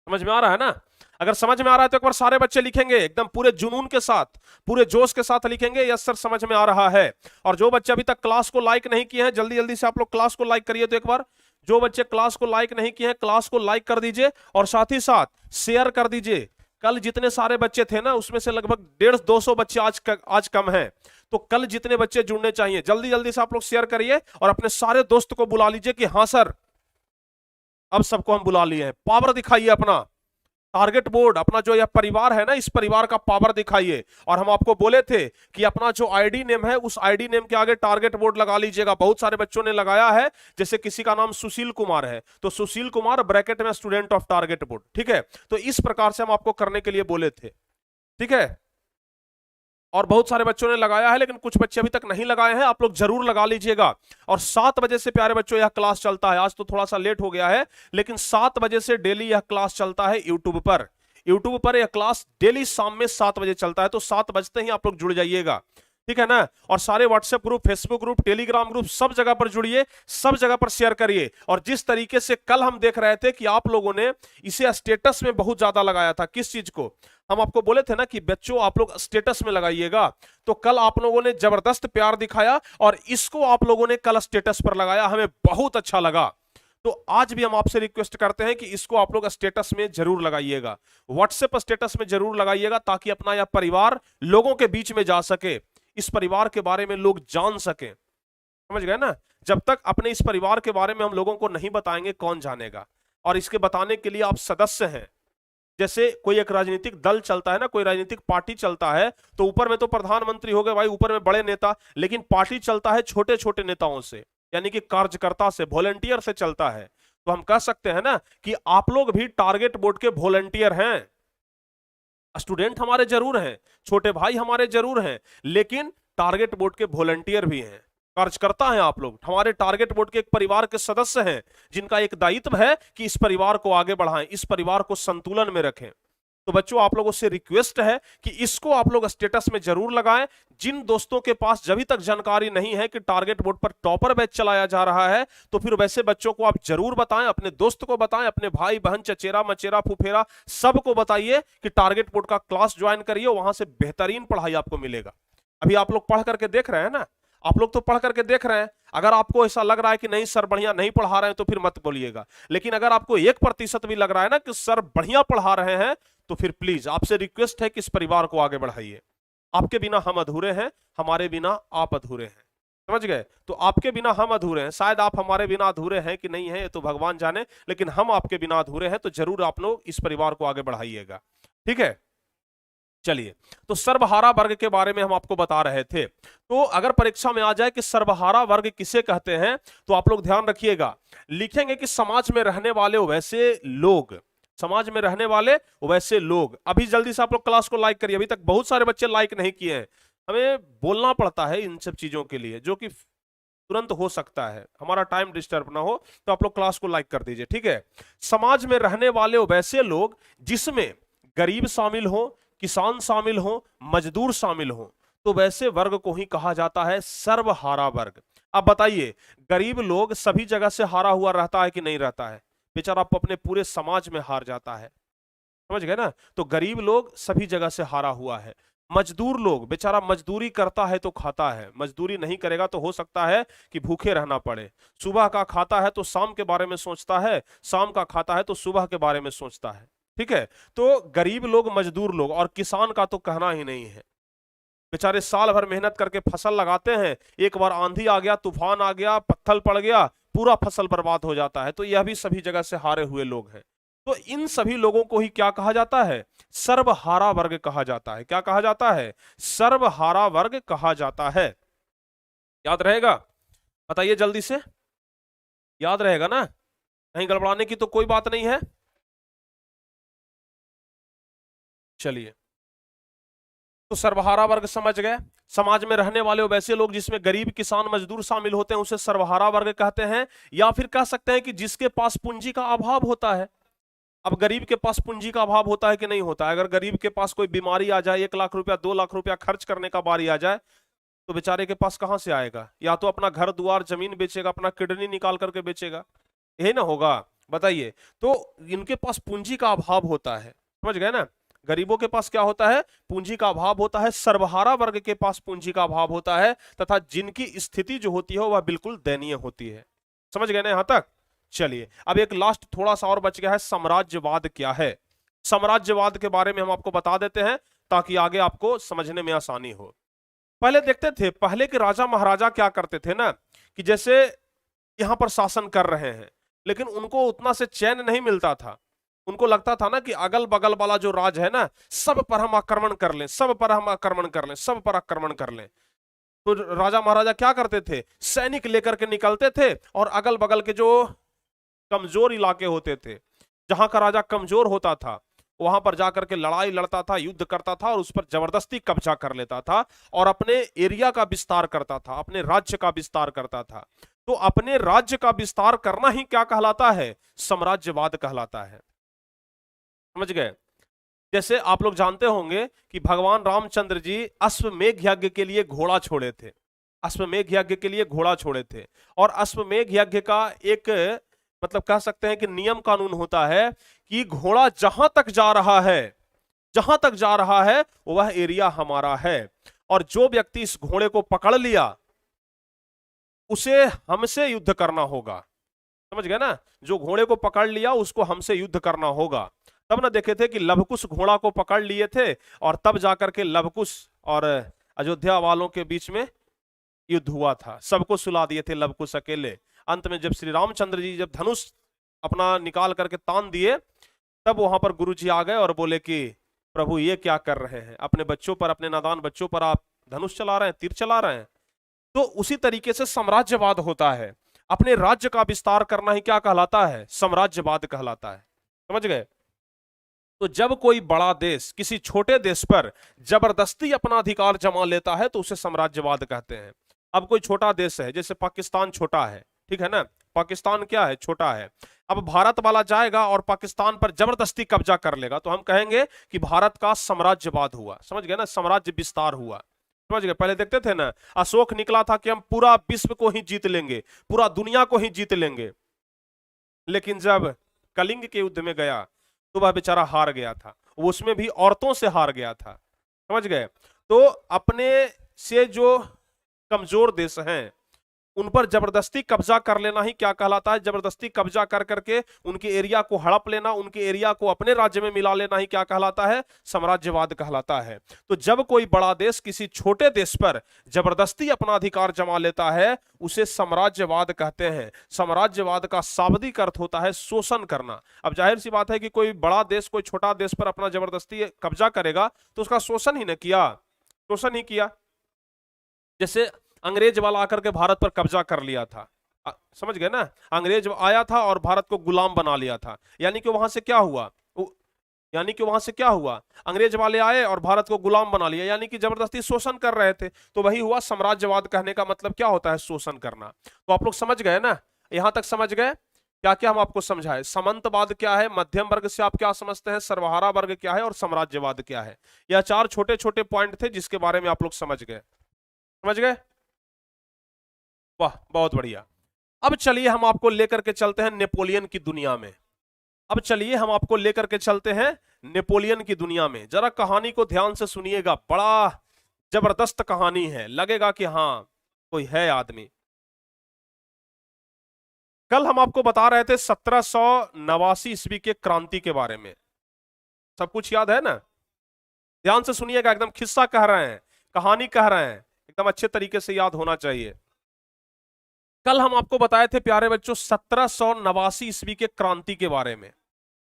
समझ में आ रहा है ना? अगर समझ में आ रहा है तो एक बार सारे बच्चे लिखेंगे एकदम पूरे जुनून के साथ, पूरे जोश के साथ लिखेंगे यस सर समझ में आ रहा है। और जो बच्चे अभी तक क्लास को लाइक नहीं किए हैं जल्दी जल्दी से आप लोग क्लास को लाइक करिए। तो एक बार जो बच्चे क्लास को लाइक नहीं किए हैं क्लास को लाइक कर दीजिए और साथ ही साथ शेयर कर दीजिए। कल जितने सारे बच्चे थे ना उसमें से लगभग 150-200 बच्चे आज कम हैं, तो कल जितने बच्चे जुड़ने चाहिए जल्दी जल्दी से आप लोग शेयर करिए और अपने सारे दोस्त को बुला लीजिए कि हाँ सर अब सबको हम बुला लिए हैं। पावर दिखाइए अपना, टारगेट बोर्ड अपना जो यह परिवार है ना, इस परिवार का पावर दिखाइए। और हम आपको बोले थे कि अपना जो आईडी नेम है उस आईडी नेम के आगे टारगेट बोर्ड लगा लीजिएगा। बहुत सारे बच्चों ने लगाया है, जैसे किसी का नाम सुशील कुमार है तो सुशील कुमार ब्रैकेट में स्टूडेंट ऑफ टारगेट बोर्ड, ठीक है। तो इस प्रकार से हम आपको करने के लिए बोले थे, ठीक है। और बहुत सारे बच्चों ने लगाया है लेकिन कुछ बच्चे अभी तक नहीं लगाए हैं, आप लोग जरूर लगा लीजिएगा। और 7 बजे से प्यारे बच्चों यह क्लास चलता है, आज तो थोड़ा सा लेट हो गया है लेकिन 7 बजे से डेली यह क्लास चलता है यूट्यूब पर। यूट्यूब पर यह क्लास डेली शाम में 7 बजे चलता है, तो 7 बजते ही आप लोग जुड़ जाइएगा, ठीक है ना। और सारे WhatsApp group, Facebook group, Telegram group सब जगह पर जुड़िए, सब जगह पर शेयर करिए। और जिस तरीके से कल हम देख रहे थे कि आप लोगों ने इसे स्टेटस में बहुत ज्यादा लगाया था, किस चीज को? हम आपको बोले थे ना कि बच्चों आप लोग स्टेटस में लगाइएगा, तो कल आप लोगों ने जबरदस्त प्यार दिखाया और इसको आप लोगों ने कल स्टेटस पर लगाया, हमें बहुत अच्छा लगा। तो आज भी हम आपसे रिक्वेस्ट करते हैं कि इसको आप लोग स्टेटस में जरूर लगाइएगा, व्हाट्सएप स्टेटस में जरूर लगाइएगा, ताकि अपना यह परिवार लोगों के बीच में जा सके, इस परिवार के बारे में लोग जान सके। समझ गए ना? जब तक अपने इस परिवार के बारे में हम लोगों को नहीं बताएंगे कौन जानेगा। और इसके बताने के लिए आप सदस्य हैं। जैसे कोई एक राजनीतिक दल चलता है ना, कोई राजनीतिक पार्टी चलता है, तो ऊपर में तो प्रधानमंत्री हो गए भाई, ऊपर में बड़े नेता, लेकिन पार्टी चलता है छोटे छोटे नेताओं से, यानी कि कार्यकर्ता से, वॉलंटियर से चलता है। तो हम कह सकते हैं ना कि आप लोग भी टारगेट बोर्ड के वॉलंटियर हैं। स्टूडेंट हमारे जरूर हैं, छोटे भाई हमारे जरूर हैं, लेकिन टारगेट बोर्ड के वॉलंटियर भी हैं, कार्यकर्ता हैं आप लोग। हमारे टारगेट बोर्ड के एक परिवार के सदस्य हैं जिनका एक दायित्व है कि इस परिवार को आगे बढ़ाएं, इस परिवार को संतुलन में रखें। तो बच्चों आप लोगों से रिक्वेस्ट है कि इसको आप लोग स्टेटस में जरूर लगाएं। जिन दोस्तों के पास जब तक जानकारी नहीं है कि टारगेट बोर्ड पर टॉपर बैच चलाया जा रहा है, तो फिर वैसे बच्चों को आप जरूर बताएं, अपने दोस्त को बताएं, अपने भाई बहन, चचेरा मचेरा फुफेरा सबको बताइए कि टारगेट बोर्ड का क्लास ज्वाइन करिए, वहां से बेहतरीन पढ़ाई आपको मिलेगा। अभी आप लोग पढ़ करके देख रहे हैं ना, आप लोग तो पढ़ करके देख रहे हैं। अगर आपको ऐसा लग रहा है कि नहीं सर बढ़िया नहीं पढ़ा रहे हैं तो फिर मत बोलिएगा, लेकिन अगर आपको 1% भी लग रहा है ना कि सर बढ़िया पढ़ा रहे हैं, तो फिर प्लीज आपसे रिक्वेस्ट है कि इस परिवार को आगे बढ़ाइए। आपके बिना हम अधूरे हैं, हमारे बिना आप अधूरे हैं। समझ गए? तो आपके बिना हम अधूरे हैं, शायद आप हमारे बिना अधूरे हैं कि नहीं है ये तो भगवान जाने, लेकिन हम आपके बिना अधूरे हैं, तो जरूर आप लोग इस परिवार को आगे बढ़ाइएगा। ठीक है, चलिए। तो सर्वहारा वर्ग के बारे में हम आपको बता रहे थे। तो अगर परीक्षा में आ जाए कि सर्वहारा वर्ग किसे कहते हैं, तो आप लोग ध्यान रखिएगा, लिखेंगे कि समाज में रहने वाले वैसे लोग, समाज में रहने वाले वैसे लोग। अभी जल्दी से आप लोग क्लास को लाइक करिए, अभी तक बहुत सारे बच्चे लाइक नहीं किए हैं। हमें बोलना पड़ता है इन सब चीजों के लिए, जो कि तुरंत हो सकता है, हमारा टाइम डिस्टर्ब ना हो, तो आप लोग क्लास को लाइक कर दीजिए। ठीक है, समाज में रहने वाले वैसे लोग जिसमें गरीब शामिल हो, किसान शामिल हो, मजदूर शामिल हो, तो वैसे वर्ग को ही कहा जाता है सर्वहारा वर्ग। अब बताइए, गरीब लोग सभी जगह से हारा हुआ रहता है कि नहीं रहता है? बेचारा अपने पूरे समाज में हार जाता है, समझ गए ना? तो गरीब लोग सभी जगह से हारा हुआ है। मजदूर लोग, बेचारा मजदूरी करता है तो खाता है, मजदूरी नहीं करेगा तो हो सकता है कि भूखे रहना पड़े। सुबह का खाता है तो शाम के बारे में सोचता है, शाम का खाता है तो सुबह के बारे में सोचता है। ठीक है, तो गरीब लोग, मजदूर लोग, और किसान का तो कहना ही नहीं है। बेचारे साल भर मेहनत करके फसल लगाते हैं, एक बार आंधी आ गया, तूफान आ गया, पत्थर पड़ गया, पूरा फसल बर्बाद हो जाता है। तो यह भी सभी जगह से हारे हुए लोग हैं। तो इन सभी लोगों को ही क्या कहा जाता है? सर्वहारा वर्ग कहा जाता है। क्या कहा जाता है? सर्वहारा वर्ग कहा जाता है। याद रहेगा? बताइए जल्दी से, याद रहेगा ना? कहीं गड़बड़ाने की तो कोई बात नहीं है। चलिए, तो सर्वहारा वर्ग समझ गए। समाज में रहने वाले वैसे लोग जिसमें गरीब, किसान, मजदूर शामिल होते हैं, उसे सर्वहारा वर्ग कहते हैं। या फिर कह सकते हैं कि जिसके पास पूंजी का अभाव होता है। अब गरीब के पास पूंजी का अभाव होता है कि नहीं होता है? अगर गरीब के पास कोई बीमारी आ जाए, 1 लाख रुपया, 2 लाख रुपया खर्च करने का बारी आ जाए, तो बेचारे के पास कहां से आएगा? या तो अपना घर द्वार जमीन बेचेगा, अपना किडनी निकाल करके बेचेगा, यही ना होगा? बताइए। तो इनके पास पूंजी का अभाव होता है, समझ गए ना? गरीबों के पास क्या होता है? पूंजी का अभाव होता है। सर्वहारा वर्ग के पास पूंजी का अभाव होता है, तथा जिनकी स्थिति जो होती है वह बिल्कुल दयनीय होती है। समझ गए ना यहां तक? चलिए, अब एक लास्ट थोड़ा सा और बच गया है, साम्राज्यवाद क्या है। साम्राज्यवाद के बारे में हम आपको बता देते हैं, ताकि आगे आपको समझने में आसानी हो। पहले देखते थे, पहले के राजा महाराजा क्या करते थे ना, कि जैसे यहां पर शासन कर रहे हैं, लेकिन उनको उतना से चैन नहीं मिलता था। उनको लगता था ना कि अगल बगल वाला जो राज है ना, सब पर हम आक्रमण कर लें, सब पर हम आक्रमण कर लें, सब पर आक्रमण कर लें। तो राजा महाराजा क्या करते थे? सैनिक लेकर के निकलते थे, और अगल बगल के जो कमजोर इलाके होते थे, जहां का राजा कमजोर होता था, वहां पर जाकर के लड़ाई लड़ता था, युद्ध करता था, और उस पर जबरदस्ती कब्जा कर लेता था, और अपने एरिया का विस्तार करता था, अपने राज्य का विस्तार करता था। तो अपने राज्य का विस्तार करना ही क्या कहलाता है? साम्राज्यवाद कहलाता है। समझ गए? जैसे आप लोग जानते होंगे कि भगवान रामचंद्र जी अश्वमेध यज्ञ के लिए घोड़ा छोड़े थे, अश्वमेध यज्ञ के लिए घोड़ा छोड़े थे। और अश्वमेध यज्ञ का एक, मतलब कह सकते हैं कि नियम कानून होता है कि घोड़ा जहां तक जा रहा है, जहां तक जा रहा है वह एरिया हमारा है, और जो व्यक्ति इस घोड़े को पकड़ लिया उसे हमसे युद्ध करना होगा। समझ गए ना? जो घोड़े को पकड़ लिया उसको हमसे युद्ध करना होगा। तब ना देखे थे कि लवकुश घोड़ा को पकड़ लिए थे, और तब जाकर के लवकुश और अयोध्या वालों के बीच में युद्ध हुआ था। सबको सुला दिए थे लवकुश अकेले। अंत में जब श्री रामचंद्र जी जब धनुष अपना निकाल करके तान दिए, तब वहां पर गुरु जी आ गए और बोले कि प्रभु ये क्या कर रहे हैं? अपने बच्चों पर, अपने नादान बच्चों पर आप धनुष चला रहे हैं, तीर चला रहे हैं। तो उसी तरीके से साम्राज्यवाद होता है। अपने राज्य का विस्तार करना ही क्या कहलाता है? साम्राज्यवाद कहलाता है। समझ गए? तो जब कोई बड़ा देश किसी छोटे देश पर जबरदस्ती अपना अधिकार जमा लेता है, तो उसे साम्राज्यवाद कहते हैं। अब कोई छोटा देश है, जैसे पाकिस्तान छोटा है, ठीक है ना? पाकिस्तान क्या है? छोटा है। अब भारत वाला जाएगा और पाकिस्तान पर जबरदस्ती कब्जा कर लेगा, तो हम कहेंगे कि भारत का साम्राज्यवाद हुआ। समझ गए ना? साम्राज्य विस्तार हुआ। समझ गए? पहले देखते थे ना, अशोक निकला था कि हम पूरा विश्व को ही जीत लेंगे, पूरा दुनिया को ही जीत लेंगे। लेकिन जब कलिंग के युद्ध में गया तो वह बेचारा हार गया था, वो उसमें भी औरतों से हार गया था। समझ गए? तो अपने से जो कमजोर देश हैं उन पर जबरदस्ती कब्जा कर लेना ही क्या कहलाता है? जबरदस्ती कब्जा कर करके उनके एरिया को हड़प लेना, उनके एरिया को अपने राज्य में मिला लेना ही क्या कहलाता है? साम्राज्यवाद कहलाता है। तो जब कोई बड़ा देश किसी छोटे देश पर जबरदस्ती अपना अधिकार जमा लेता है, उसे साम्राज्यवाद कहते हैं। साम्राज्यवाद का शाब्दिक अर्थ होता है शोषण करना। अब जाहिर सी बात है कि कोई बड़ा देश कोई छोटा देश पर अपना जबरदस्ती कब्जा करेगा तो उसका शोषण ही न किया, शोषण ही किया। जैसे अंग्रेज वाला आकर के भारत पर कब्जा कर लिया था, समझ गए ना? अंग्रेज आया था और भारत को गुलाम बना लिया था, यानी कि वहां से क्या हुआ? अंग्रेज वाले आए और भारत को गुलाम बना लिया, यानी कि जबरदस्ती शोषण कर रहे थे। तो वही हुआ साम्राज्यवाद। कहने का मतलब क्या होता है? शोषण करना। तो आप लोग समझ गए ना? यहां तक समझ गए? क्या क्या हम आपको समझाए? सामंतवाद क्या है, मध्यम वर्ग से आप क्या समझते हैं, सर्वहारा वर्ग क्या है और साम्राज्यवाद क्या है। यह 4 छोटे छोटे पॉइंट थे जिसके बारे में आप लोग समझ गए। समझ गए? वाह, बहुत बढ़िया। अब चलिए हम आपको लेकर के चलते हैं नेपोलियन की दुनिया में। अब चलिए हम आपको लेकर के चलते हैं नेपोलियन की दुनिया में। जरा कहानी को ध्यान से सुनिएगा, बड़ा जबरदस्त कहानी है, लगेगा कि हाँ कोई है आदमी। कल हम आपको बता रहे थे 1789 ईस्वी के क्रांति के बारे में। सब कुछ याद है ना? ध्यान से सुनिएगा, एकदम किस्सा कह रहे हैं, कहानी कह रहे हैं, एकदम अच्छे तरीके से याद होना चाहिए। कल हम आपको बताए थे प्यारे बच्चों 1789 ईस्वी के क्रांति के बारे में।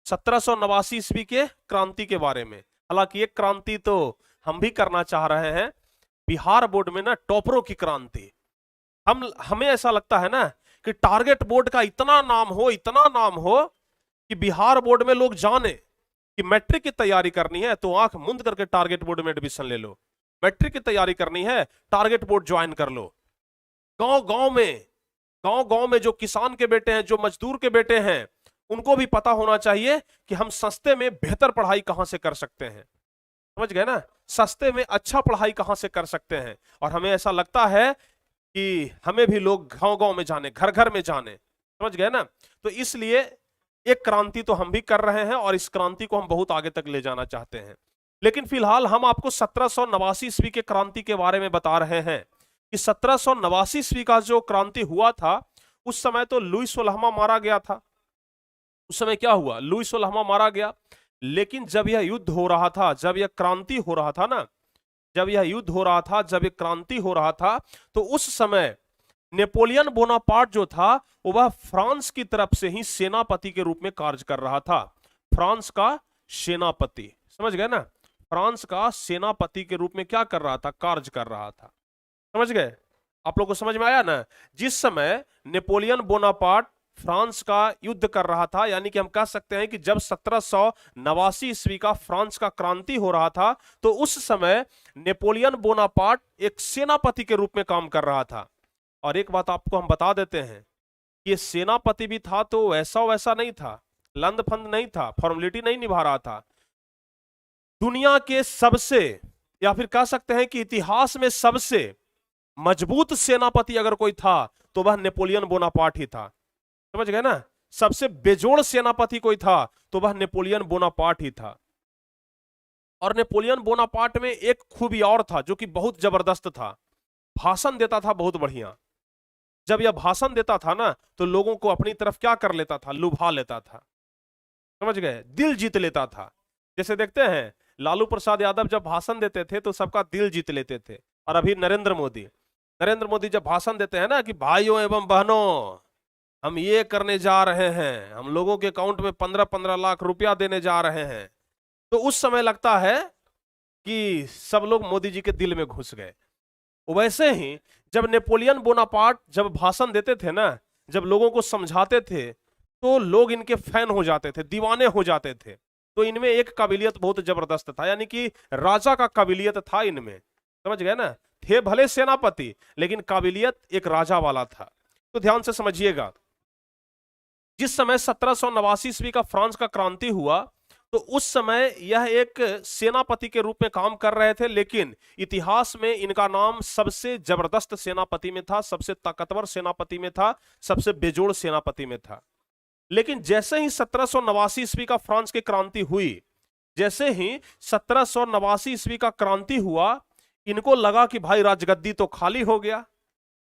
1789 ईस्वी के क्रांति के बारे में। हालांकि एक क्रांति तो हम भी करना चाह रहे हैं, बिहार बोर्ड में ना टॉपरों की क्रांति। हमें ऐसा लगता है ना कि टारगेट बोर्ड का इतना नाम हो कि बिहार बोर्ड में लोग जाने कि मैट्रिक की तैयारी करनी है तो आंख मूंद करके टारगेट बोर्ड में एडमिशन ले लो। मैट्रिक की तैयारी करनी है, टारगेट बोर्ड ज्वाइन कर लो। गांव गांव में जो किसान के बेटे हैं, जो मजदूर के बेटे हैं, उनको भी पता होना चाहिए कि हम सस्ते में बेहतर पढ़ाई कहां से कर सकते हैं। समझ गए ना? सस्ते में अच्छा पढ़ाई कहां से कर सकते हैं। और हमें ऐसा लगता है कि हमें भी लोग गांव गांव में जाने, घर घर में जाने। समझ गए ना? तो इसलिए एक क्रांति तो हम भी कर रहे हैं और इस क्रांति को हम बहुत आगे तक ले जाना चाहते हैं। लेकिन फिलहाल हम आपको 1789 ईस्वी के क्रांति के बारे में बता रहे हैं कि 1789 ईस्वी का जो क्रांति हुआ था, उस समय तो लुई सोलहवां मारा गया था। उस समय क्या हुआ? लुई सोलहवां मारा गया। लेकिन जब यह युद्ध हो रहा था, जब यह क्रांति हो रहा था ना, जब यह युद्ध हो रहा था, जब यह क्रांति हो रहा था, तो उस समय नेपोलियन बोनापार्ट जो था वह फ्रांस की तरफ से ही सेनापति के रूप में कार्य कर रहा था। फ्रांस का सेनापति, समझ गए ना? फ्रांस का सेनापति के रूप में क्या कर रहा था? कार्य कर रहा था। समझ गए? आप लोगों को समझ में आया ना? जिस समय नेपोलियन बोनापार्ट फ्रांस का युद्ध कर रहा था, यानी कि हम कह सकते हैं कि जब 1789 ईस्वी का फ्रांस का क्रांति हो रहा था, तो उस समय नेपोलियन बोनापार्ट एक सेनापति के रूप में काम कर रहा था। और एक बात आपको हम बता देते हैं, ये सेनापति भी था तो वैसा नहीं था, लंद फंद नहीं था, फॉर्मेलिटी नहीं निभा रहा था। दुनिया के सबसे, या फिर कह सकते हैं कि इतिहास में सबसे मजबूत सेनापति अगर कोई था तो वह नेपोलियन बोनापार्ट ही था। समझ गए ना? सबसे बेजोड़ सेनापति कोई था तो वह नेपोलियन बोनापार्ट ही था। और नेपोलियन बोनापार्ट में एक खूबी और था जो कि बहुत जबरदस्त था, भाषण देता था बहुत बढ़िया। जब यह भाषण देता था ना तो लोगों को अपनी तरफ क्या कर लेता था? लुभा लेता था। समझ गए? दिल जीत लेता था। जैसे देखते हैं लालू प्रसाद यादव जब भाषण देते थे तो सबका दिल जीत लेते थे। और अभी नरेंद्र मोदी जब भाषण देते हैं ना कि भाइयों एवं बहनों, हम ये करने जा रहे हैं, हम लोगों के अकाउंट में 15-15 लाख रुपया देने जा रहे हैं, तो उस समय लगता है कि सब लोग मोदी जी के दिल में घुस गए। वैसे ही जब नेपोलियन बोनापार्ट जब भाषण देते थे ना, जब लोगों को समझाते थे, तो लोग इनके फैन हो जाते थे, दीवाने हो जाते थे। तो इनमें एक काबिलियत बहुत जबरदस्त था, यानी कि राजा का काबिलियत था इनमें। समझ गए ना? थे भले सेनापति लेकिन काबिलियत एक राजा वाला था। तो ध्यान से समझिएगा, जिस समय 1789 ईस्वी का फ्रांस का क्रांति हुआ तो उस समय यह एक सेनापति के रूप में काम कर रहे थे, लेकिन इतिहास में इनका नाम सबसे जबरदस्त सेनापति में था, सबसे ताकतवर सेनापति में था, सबसे बेजोड़ सेनापति में था। लेकिन जैसे ही 1789 ईस्वी का फ्रांस की क्रांति हुई, जैसे ही 1789 ईस्वी का क्रांति हुआ, इनको लगा कि भाई राजगद्दी तो खाली हो गया,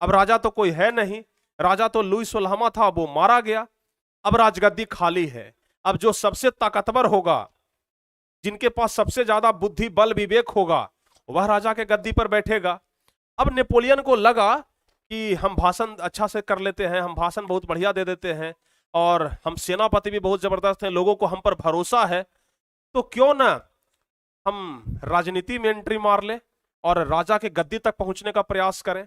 अब राजा तो कोई है नहीं, राजा तो लुईस उल्हामा था, वो मारा गया। अब राजगद्दी खाली है। अब जो सबसे ताकतवर होगा, जिनके पास सबसे ज्यादा बुद्धि बल विवेक होगा, वह राजा के गद्दी पर बैठेगा। अब नेपोलियन को लगा कि हम भाषण अच्छा से कर लेते हैं, हम भाषण बहुत बढ़िया दे देते हैं, और हम सेनापति भी बहुत जबरदस्त हैं, लोगों को हम पर भरोसा है, तो क्यों ना हम राजनीति में एंट्री मार ले और राजा के गद्दी तक पहुंचने का प्रयास करें।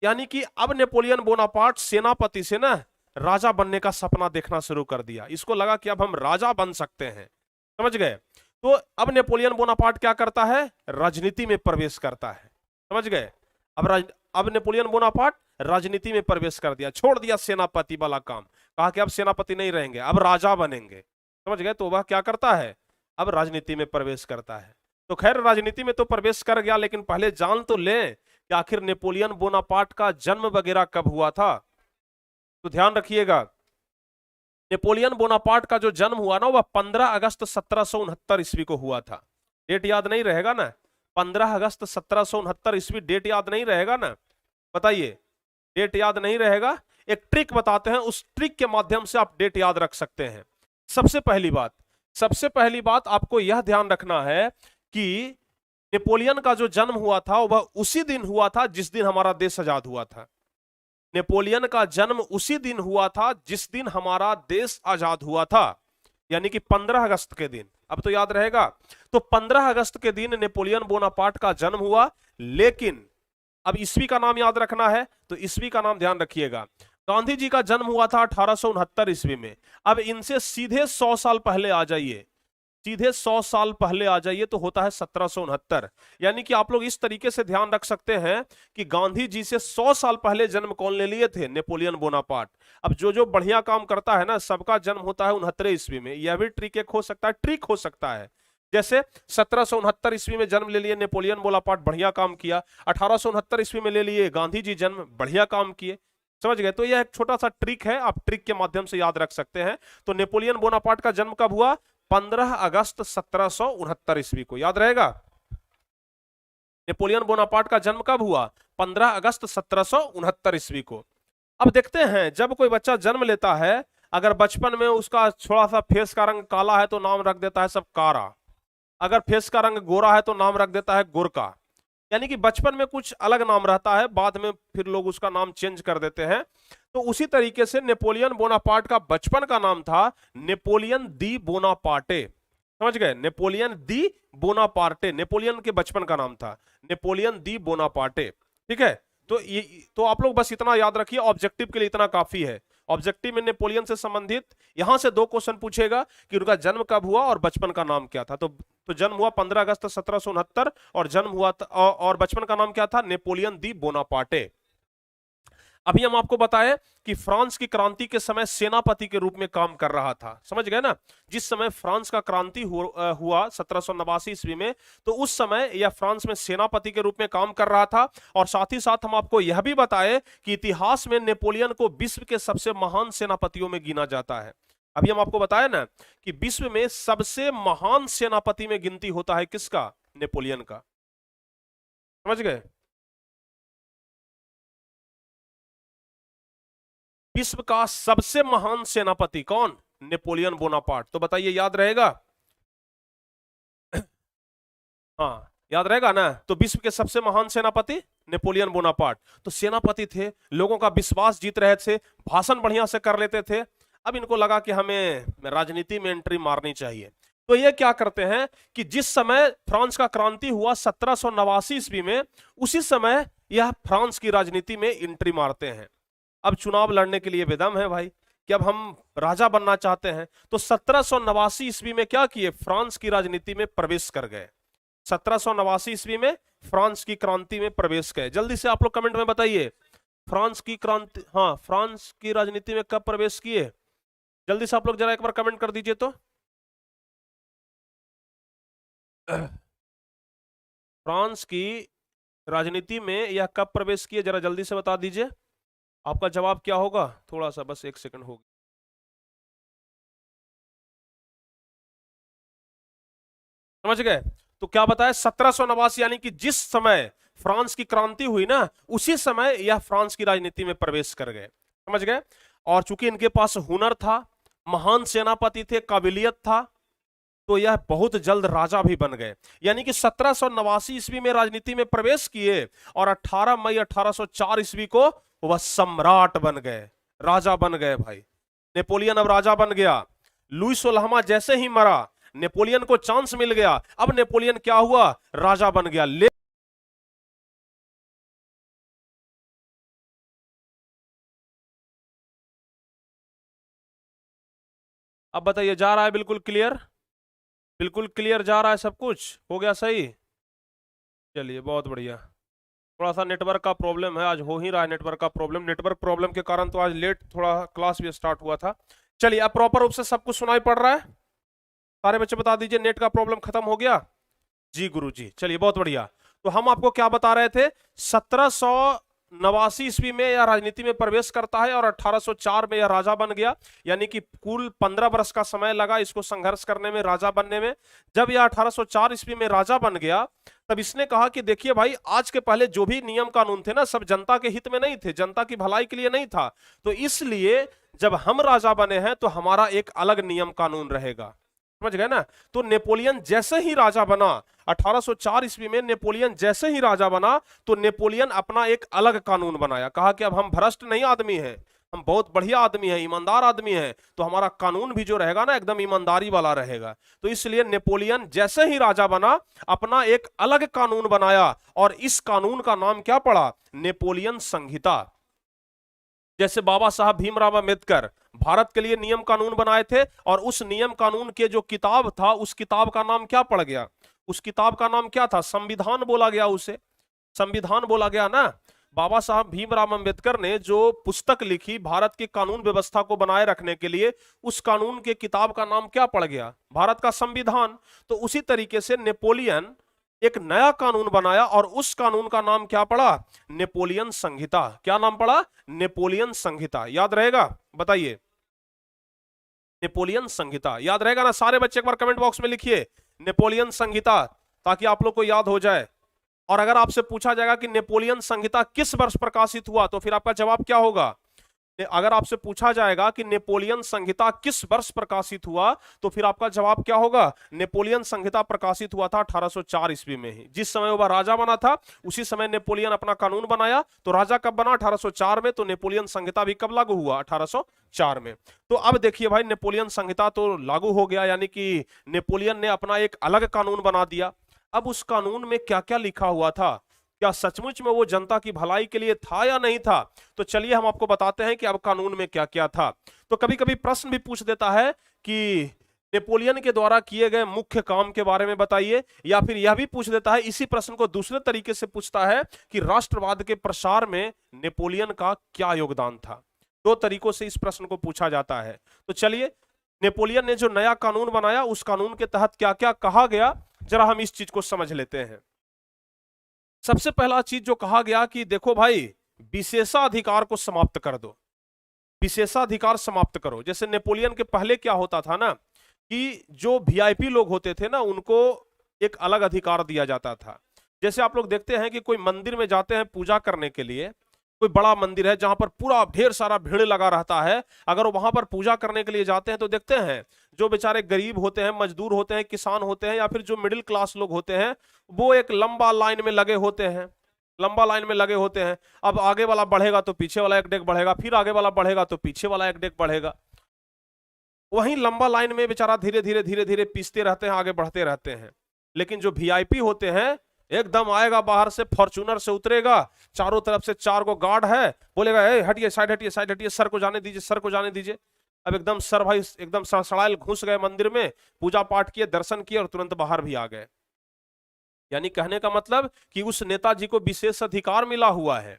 यानी कि अब नेपोलियन बोनापार्ट सेनापति से ना राजा बनने का सपना देखना शुरू कर दिया। इसको लगा कि अब हम राजा बन सकते हैं, समझ गए। तो अब नेपोलियन बोनापार्ट क्या करता है, राजनीति में प्रवेश करता है, समझ गए। अब नेपोलियन बोनापार्ट राजनीति में प्रवेश कर दिया, छोड़ दिया सेनापति वाला काम, कहा कि अब सेनापति नहीं रहेंगे, अब राजा बनेंगे, समझ गए। तो वह क्या करता है, अब राजनीति में प्रवेश करता है। तो खैर राजनीति में तो प्रवेश कर गया, लेकिन पहले जान तो लें कि आखिर नेपोलियन बोनापार्ट का जन्म वगैरह कब हुआ था। तो ध्यान रखिएगा, नेपोलियन बोनापार्ट का जो जन्म हुआ ना, वह 15 अगस्त 1769 ईस्वी को हुआ था। डेट याद नहीं रहेगा ना, 15 अगस्त 1769 ईस्वी, डेट याद नहीं रहेगा ना, बताइए, डेट याद नहीं रहेगा। एक ट्रिक बताते हैं, उस ट्रिक के माध्यम से आप डेट याद रख सकते हैं। सबसे पहली बात आपको यह ध्यान रखना है कि नेपोलियन का जो जन्म हुआ था वह उसी दिन हुआ था जिस दिन हमारा देश आजाद हुआ था। नेपोलियन का जन्म उसी दिन हुआ था जिस दिन हमारा देश आजाद हुआ था, यानी कि 15 अगस्त के दिन। अब तो याद रहेगा। तो 15 अगस्त के दिन नेपोलियन बोनापार्ट का जन्म हुआ, लेकिन अब ईस्वी का नाम याद रखना है, तो ईस्वी का नाम ध्यान रखिएगा। गांधी जी का जन्म हुआ था 1869 ईस्वी में। अब इनसे सीधे 100 साल पहले आ जाइए, सीधे 100 साल पहले आ जाइए, तो होता है 1769। यानी कि आप लोग इस तरीके से ध्यान रख सकते हैं कि गांधी जी से 100 साल पहले जन्म कौन ले लिए थे, नेपोलियन बोनापार्ट। अब जो बढ़िया काम करता है ना, सबका जन्म होता है 69 ईस्वी में। यह भी ट्रिक एक हो सकता है, ट्रिक हो सकता है। जैसे 1769 ईस्वी में जन्म ले लिए नेपोलियन बोनापार्ट, बढ़िया काम किया। 1869 ईस्वी में ले लिए गांधी जी जन्म, बढ़िया काम किए, समझ गए। तो यह एक छोटा सा ट्रिक है, आप ट्रिक के माध्यम से याद रख सकते हैं। तो नेपोलियन बोनापार्ट का जन्म कब हुआ, 15 अगस्त 1769 ईस्वी को, याद रहेगा। नेपोलियन बोनापार्ट का जन्म कब हुआ, 15 अगस्त 1769 ईस्वी को। अब देखते हैं, जब कोई बच्चा जन्म लेता है, अगर बचपन में उसका थोड़ा सा फेस का रंग काला है तो नाम रख देता है सब कारा, अगर फेस का रंग गोरा है तो नाम रख देता है गोरका। यानी कि बचपन में कुछ अलग नाम रहता है, बाद में फिर लोग उसका नाम चेंज कर देते हैं। तो उसी तरीके से नेपोलियन बोनापार्ट का बचपन का नाम था नेपोलियन दी बोनापार्टे, समझ गए। नेपोलियन दी बोनापार्टे नेपोलियन के बचपन का नाम था, नेपोलियन दी बोनापार्टे, ठीक है। तो आप लोग बस इतना याद रखिए, ऑब्जेक्टिव के लिए इतना काफी है। ऑब्जेक्टिव में नेपोलियन से संबंधित यहां से 2 क्वेश्चन पूछेगा कि उनका जन्म कब हुआ और बचपन का नाम क्या था। तो जन्म हुआ 15 अगस्त 1769 और जन्म हुआ और बचपन का नाम क्या था, नेपोलियन दी बोनापार्टे। अभी हम आपको बताएं कि फ्रांस की क्रांति के समय सेनापति के रूप में काम कर रहा था, समझ गए ना। जिस समय फ्रांस का क्रांति हुआ 1789 ईस्वी में, तो उस समय यह फ्रांस में सेनापति के रूप में काम कर रहा था। और साथ ही साथ हम आपको यह भी बताएं कि इतिहास में नेपोलियन को विश्व के सबसे महान सेनापतियों में गिना जाता है। अभी हम आपको बताया ना कि विश्व में सबसे महान सेनापति में गिनती होता है किसका, नेपोलियन का, समझ गए। विश्व का सबसे महान सेनापति कौन, नेपोलियन बोनापार्ट। तो बताइए याद रहेगा, हाँ याद रहेगा ना। तो विश्व के सबसे महान सेनापति नेपोलियन बोनापार्ट। तो सेनापति थे, लोगों का विश्वास जीत रहे थे, भाषण बढ़िया से कर लेते थे। अब इनको लगा कि हमें राजनीति में एंट्री मारनी चाहिए। तो ये क्या करते हैं कि जिस समय फ्रांस का क्रांति हुआ 1789 ईस्वी में, उसी समय यह फ्रांस की राजनीति में एंट्री मारते हैं। अब चुनाव लड़ने के लिए बेदम है भाई कि अब हम राजा बनना चाहते हैं। तो 1789 ईस्वी में क्या किए, फ्रांस की राजनीति में प्रवेश कर गए। 1789 ईस्वी में फ्रांस की क्रांति में प्रवेश गए। जल्दी से आप लोग कमेंट में बताइए, फ्रांस की क्रांति, हाँ फ्रांस की राजनीति में कब प्रवेश किए, जल्दी से आप लोग जरा एक बार कमेंट कर दीजिए। तो फ्रांस की राजनीति में यह कब प्रवेश किए, जरा जल्दी से बता दीजिए। आपका जवाब क्या होगा, थोड़ा सा बस 1 सेकंड होगा। समझ गए। तो क्या बताया, 1789, यानी कि जिस समय फ्रांस की क्रांति हुई ना, उसी समय यह फ्रांस की राजनीति में प्रवेश कर गए, समझ गए। और चूंकि इनके पास हुनर था, महान सेनापति थे, काबिलियत था, तो यह बहुत जल्द राजा भी बन गए। यानी कि 1789 ईस्वी में राजनीति में प्रवेश किए और 18 मई 1804 ईस्वी को वह सम्राट बन गए, राजा बन गए भाई। नेपोलियन अब राजा बन गया। लुई सोलहवां जैसे ही मरा, नेपोलियन को चांस मिल गया, अब नेपोलियन क्या हुआ, राजा बन गया। अब बताइए, जा रहा है बिल्कुल क्लियर? बिल्कुल क्लियर जा रहा है, सब कुछ हो गया सही? चलिए बहुत बढ़िया। थोड़ा सा नेटवर्क का प्रॉब्लम है, आज हो ही रहा है नेटवर्क का प्रॉब्लम। नेटवर्क प्रॉब्लम के कारण तो आज लेट थोड़ा क्लास भी स्टार्ट हुआ था। चलिए, अब प्रॉपर रूप से सब कुछ सुनाई पड़ रहा है? सारे बच्चे बता दीजिए, नेट का प्रॉब्लम खत्म हो गया? जी गुरु जी, चलिए बहुत बढ़िया। तो हम आपको क्या बता रहे थे, 1789 ईस्वी में यह राजनीति में प्रवेश करता है और 1804 में यह राजा बन गया। यानी कि कुल 15 वर्ष का समय लगा इसको संघर्ष करने में, राजा बनने में। जब यह 1804 ईस्वी में राजा बन गया, तब इसने कहा कि देखिए भाई, आज के पहले जो भी नियम कानून थे ना, सब जनता के हित में नहीं थे, जनता की भलाई के लिए नहीं था। तो इसलिए जब हम राजा बने हैं तो हमारा एक अलग नियम कानून रहेगा, समझ गए ना। तो नेपोलियन जैसे ही राजा बना, 1804 ईस्वी में नेपोलियन जैसे ही राजा बना, तो नेपोलियन अपना एक अलग कानून बनाया। कहा कि अब हम भ्रष्ट नहीं आदमी हैं, हम बहुत बढ़िया आदमी हैं, ईमानदार आदमी हैं, तो हमारा कानून भी जो रहेगा ना, एकदम ईमानदारी वाला रहेगा। तो इसलिए नेपोलियन जैसे ही राजा बना, अपना एक अलग कानून बनाया, और इस कानून का नाम क्या पड़ा, नेपोलियन संहिता। जैसे बाबा साहब भीमराव अंबेडकर भारत के लिए नियम कानून बनाए थे, और उस नियम कानून के जो किताब था, उस किताब का नाम क्या पड़ गया, उस किताब का नाम क्या था, संविधान बोला गया, उसे संविधान बोला गया ना। बाबा साहब भीमराव अंबेडकर ने जो पुस्तक लिखी भारत की कानून व्यवस्था को बनाए रखने के लिए, उस कानून के किताब का नाम क्या पड़ गया, भारत का संविधान। तो उसी तरीके से नेपोलियन एक नया कानून बनाया, और उस कानून का नाम क्या पड़ा, नेपोलियन संहिता। क्या नाम पड़ा, नेपोलियन संहिता। याद रहेगा? बताइए, नेपोलियन संहिता याद रहेगा ना? सारे बच्चे एक बार कमेंट बॉक्स में लिखिए नेपोलियन संहिता, ताकि आप लोग को याद हो जाए। और अगर आपसे पूछा जाएगा कि नेपोलियन संहिता किस वर्ष प्रकाशित हुआ, तो फिर आपका जवाब क्या होगा? अगर आपसे पूछा जाएगा कि नेपोलियन संहिता किस वर्ष प्रकाशित हुआ, तो फिर आपका जवाब क्या होगा? नेपोलियन संहिता प्रकाशित हुआ था 1804 ईस्वी में ही। जिस समय वह राजा बना था, उसी समय नेपोलियन अपना कानून बनाया। तो राजा कब बना? 1804 में। तो नेपोलियन संहिता भी कब लागू हुआ? 1804 में। तो अब देखिए भाई, नेपोलियन संहिता तो लागू हो गया, यानी कि नेपोलियन ने अपना एक अलग कानून बना दिया। अब उस कानून में क्या क्या लिखा हुआ था, क्या सचमुच में वो जनता की भलाई के लिए था या नहीं था? तो चलिए हम आपको बताते हैं कि अब कानून में क्या क्या था। तो कभी कभी प्रश्न भी पूछ देता है कि नेपोलियन के द्वारा किए गए मुख्य काम के बारे में बताइए, या फिर यह भी पूछ देता है, इसी प्रश्न को दूसरे तरीके से पूछता है कि राष्ट्रवाद के प्रसार में नेपोलियन का क्या योगदान था। दो तरीकों से इस प्रश्न को पूछा जाता है। तो चलिए, नेपोलियन ने जो नया कानून बनाया, उस कानून के तहत क्या क्या कहा गया, जरा हम इस चीज को समझ लेते हैं। सबसे पहला चीज जो कहा गया कि देखो भाई, विशेषाधिकार को समाप्त कर दो, विशेषाधिकार समाप्त करो। जैसे नेपोलियन के पहले क्या होता था ना, कि जो वीआईपी लोग होते थे ना, उनको एक अलग अधिकार दिया जाता था। जैसे आप लोग देखते हैं कि कोई मंदिर में जाते हैं पूजा करने के लिए, कोई बड़ा मंदिर है जहां पर पूरा ढेर सारा भीड़ लगा रहता है, अगर वहां पर पूजा करने के लिए जाते हैं तो देखते हैं जो बेचारे गरीब होते हैं, मजदूर होते हैं, किसान होते हैं, या फिर जो मिडिल क्लास लोग होते हैं, वो एक लंबा लाइन में लगे होते हैं, लंबा लाइन में लगे होते हैं। अब आगे वाला बढ़ेगा तो पीछे वाला एक डेग बढ़ेगा, फिर आगे वाला बढ़ेगा तो पीछे वाला एक डेग बढ़ेगा। वहीं लंबा लाइन में बेचारा धीरे धीरे धीरे धीरे पीसते रहते हैं, आगे बढ़ते रहते हैं। लेकिन जो वीआईपी होते हैं, एकदम आएगा बाहर से, फॉर्च्यूनर से उतरेगा, चारों तरफ से 4 गो गार्ड है, बोलेगा ए हटिए, साइड हटिए, साइड हटिए, सर को जाने दीजिए, सर को जाने दीजिए। अब एकदम सर भाई एकदम सड़सड़ायल घुस गए मंदिर में, पूजा पाठ किए, दर्शन किए और तुरंत बाहर भी आ गए। यानी कहने का मतलब कि उस नेताजी को विशेष अधिकार मिला हुआ है,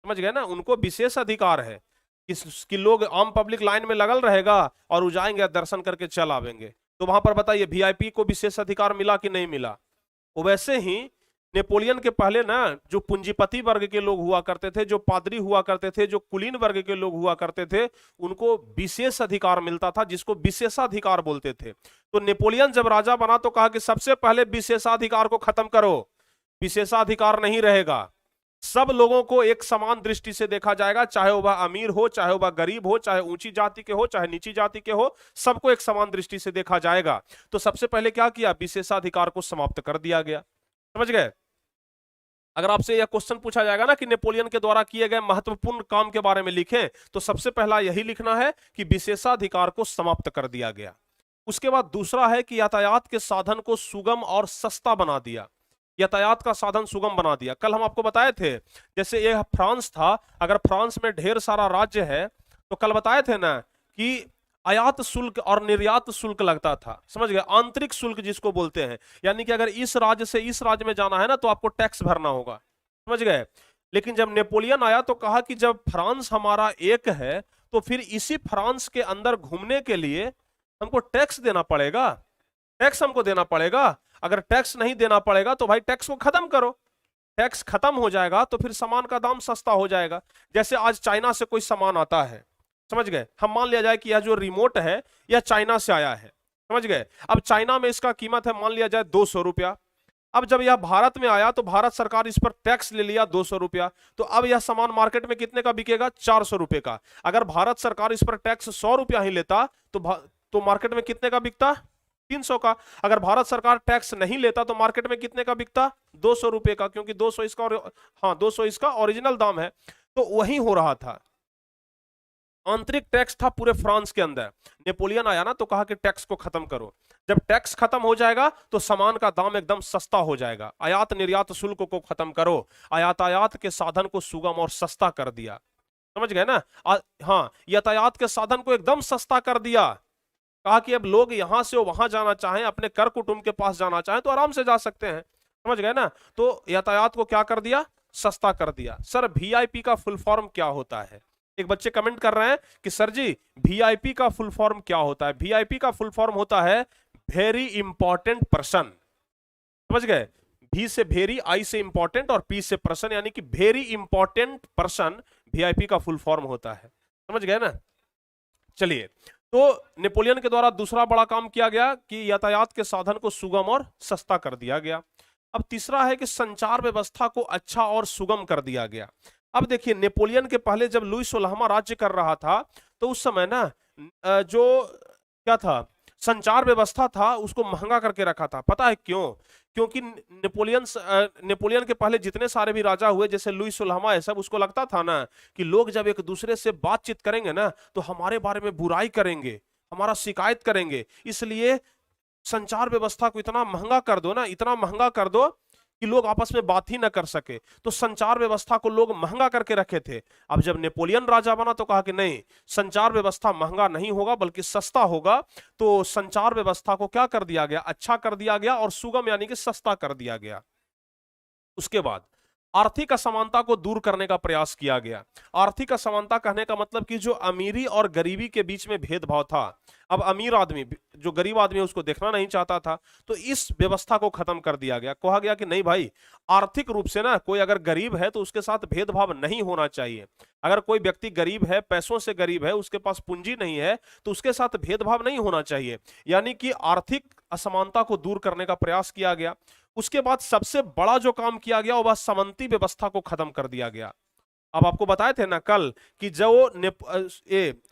समझ गए ना? उनको विशेष अधिकार है कि लोग आम पब्लिक लाइन में लगल रहेगा और वो जाएंगे, दर्शन करके चल आवेंगे। तो वहां पर बताइए, वीआईपी को विशेष अधिकार मिला कि नहीं मिला? वैसे ही नेपोलियन के पहले ना, जो पूंजीपति वर्ग के लोग हुआ करते थे, जो पादरी हुआ करते थे, जो कुलीन वर्ग के लोग हुआ करते थे, उनको विशेष अधिकार मिलता था, जिसको विशेषाधिकार बोलते थे। तो नेपोलियन जब राजा बना तो कहा कि सबसे पहले विशेषाधिकार को खत्म करो, विशेषाधिकार नहीं रहेगा। सब लोगों को एक समान दृष्टि से देखा जाएगा, चाहे वह अमीर हो, चाहे वह गरीब हो, चाहे ऊंची जाति के हो, चाहे नीची जाति के हो, सबको एक समान दृष्टि से देखा जाएगा। तो सबसे पहले क्या किया, विशेषाधिकार को समाप्त कर दिया गया। समझ गए? अगर आपसे यह क्वेश्चन पूछा जाएगा ना कि नेपोलियन के द्वारा किए गए महत्वपूर्ण काम के बारे में लिखें, तो सबसे पहला यही लिखना है कि विशेषाधिकार को समाप्त कर दिया गया। उसके बाद दूसरा है कि यातायात के साधन को सुगम और सस्ता बना दिया। यातायात का साधन सुगम बना दिया। कल हम आपको बताए थे, जैसे यह फ्रांस था, अगर फ्रांस में ढेर सारा राज्य है तो कल बताए थे ना कि आयात शुल्क और निर्यात शुल्क लगता था। समझ गए? आंतरिक शुल्क जिसको बोलते हैं, यानी कि अगर इस राज्य से इस राज्य में जाना है ना तो आपको टैक्स भरना होगा। समझ गए? लेकिन जब नेपोलियन आया तो कहा कि जब फ्रांस हमारा एक है तो फिर इसी फ्रांस के अंदर घूमने के लिए हमको टैक्स देना पड़ेगा, टैक्स हमको देना पड़ेगा। अगर टैक्स नहीं देना पड़ेगा तो भाई टैक्स को खत्म करो। टैक्स खत्म हो जाएगा तो फिर सामान का दाम सस्ता हो जाएगा। जैसे आज चाइना से कोई सामान आता है, समझ गए, हम मान लिया जाए कि यह जो रिमोट है यह चाइना से आया है। समझ गए? अब चाइना में इसका कीमत है मान लिया जाए 200 रुपया। अब जब यह भारत में आया तो भारत सरकार इस पर टैक्स ले लिया 200 रुपया, तो अब यह सामान मार्केट में कितने का बिकेगा, 400 रुपए का। अगर भारत सरकार इस पर टैक्स 100 रुपया ही लेता तो मार्केट में कितने का बिकता, 300 का। अगर भारत सरकार टैक्स नहीं लेता तो मार्केट में कितने का बिकता, 200 रुपए का, क्योंकि 200 इसका और हाँ 200 इसका ओरिजिनल दाम है। तो वही हो रहा था, आंतरिक टैक्स था पूरे फ्रांस के अंदर। नेपोलियन आया ना तो कहा कि टैक्स को खत्म करो। जब टैक्स खत्म हो जाएगा तो सामान का दाम एकदम सस्ता हो जाएगा। आयात निर्यात शुल्क को खत्म करो, यातायात के साधन को सुगम और सस्ता कर दिया। समझ गए ना? हाँ, यातायात के साधन को एकदम सस्ता कर दिया। कहा कि अब लोग यहां से वहां जाना चाहें, अपने कर कुटुंब के पास जाना चाहें तो आराम से जा सकते हैं। समझ गए ना? तो यातायात को क्या कर दिया, सस्ता कर दिया। सर वीआईपी का फुल फॉर्म क्या होता है? एक बच्चे कमेंट कर रहे हैं कि सर जी वीआईपी का फुल फॉर्म क्या होता है? वीआईपी का फुल फॉर्म होता है वेरी इंपॉर्टेंट पर्सन। समझ गए? भी से वेरी, आई से इंपॉर्टेंट और पी से पर्सन, यानी कि वेरी इंपॉर्टेंट पर्सन वीआईपी का फुल फॉर्म होता है। समझ गए ना? चलिए, तो नेपोलियन के द्वारा दूसरा बड़ा काम किया गया कि यातायात के साधन को सुगम और सस्ता कर दिया गया। अब तीसरा है कि संचार व्यवस्था को अच्छा और सुगम कर दिया गया। अब देखिए, नेपोलियन के पहले जब लुई 16वां राज्य कर रहा था तो उस समय ना जो क्या था, संचार व्यवस्था था उसको महंगा करके रखा था। पता है क्यों? क्योंकि नेपोलियन के पहले जितने सारे भी राजा हुए, जैसे लुई 16वां है, सब उसको लगता था ना कि लोग जब एक दूसरे से बातचीत करेंगे ना तो हमारे बारे में बुराई करेंगे, हमारा शिकायत करेंगे, इसलिए संचार व्यवस्था को इतना महंगा कर दो ना, इतना महंगा कर दो कि लोग आपस में बात ही ना कर सके। तो संचार व्यवस्था को लोग महंगा करके रखे थे। अब जब नेपोलियन राजा बना तो कहा कि नहीं, संचार व्यवस्था महंगा नहीं होगा बल्कि सस्ता होगा। तो संचार व्यवस्था को क्या कर दिया गया, अच्छा कर दिया गया और सुगम यानी कि सस्ता कर दिया गया। उसके बाद आर्थिक असमानता को दूर करने का प्रयास किया गया। आर्थिक असमानता कहने का मतलब कि जो अमीरी और गरीबी के बीच में भेदभाव था, अब अमीर आदमी जो गरीब आदमी है उसको देखना नहीं चाहता था, तो इस व्यवस्था को खत्म कर दिया गया। कहा गया कि नहीं भाई, आर्थिक रूप से ना कोई अगर गरीब है तो उसके साथ भेदभाव नहीं होना चाहिए। अगर कोई व्यक्ति गरीब है, पैसों से गरीब है, उसके पास पूंजी नहीं है, तो उसके साथ भेदभाव नहीं होना चाहिए। यानी कि आर्थिक असमानता को दूर करने का प्रयास किया गया। उसके बाद सबसे बड़ा जो काम किया गया वह सामंती व्यवस्था को खत्म कर दिया गया। अब आपको बताए थे ना कल कि जो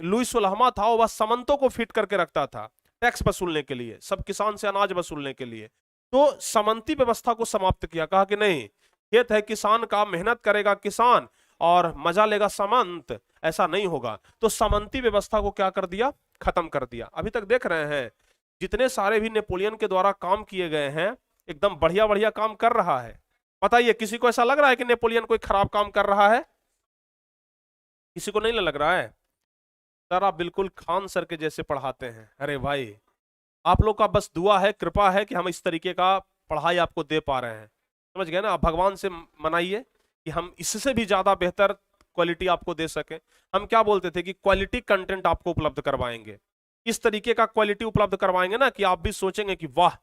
लुई 16वां था वह सामंतों को फिट करके रखता था टैक्स वसूलने के लिए, सब किसान से अनाज वसूलने के लिए। तो सामंती व्यवस्था को समाप्त किया। कहा कि नहीं, खेत है किसान का, मेहनत करेगा किसान और मजा लेगा सामंत, ऐसा नहीं होगा। तो सामंती व्यवस्था को क्या कर दिया, खत्म कर दिया। अभी तक देख रहे हैं जितने सारे भी नेपोलियन के द्वारा काम किए गए हैं, एकदम बढ़िया बढ़िया काम कर रहा है। बताइए, किसी को ऐसा लग रहा है कि नेपोलियन कोई खराब काम कर रहा है? किसी को नहीं लग रहा है? सर आप बिल्कुल खान सर के जैसे पढ़ाते हैं। अरे भाई, आप लोग का बस दुआ है, कृपा है कि हम इस तरीके का पढ़ाई आपको दे पा रहे हैं। समझ गए ना? आप भगवान से मनाइए कि हम इससे भी ज्यादा बेहतर क्वालिटी आपको दे सके। हम क्या बोलते थे कि क्वालिटी कंटेंट आपको उपलब्ध करवाएंगे, इस तरीके का क्वालिटी उपलब्ध करवाएंगे ना कि आप भी सोचेंगे कि वाह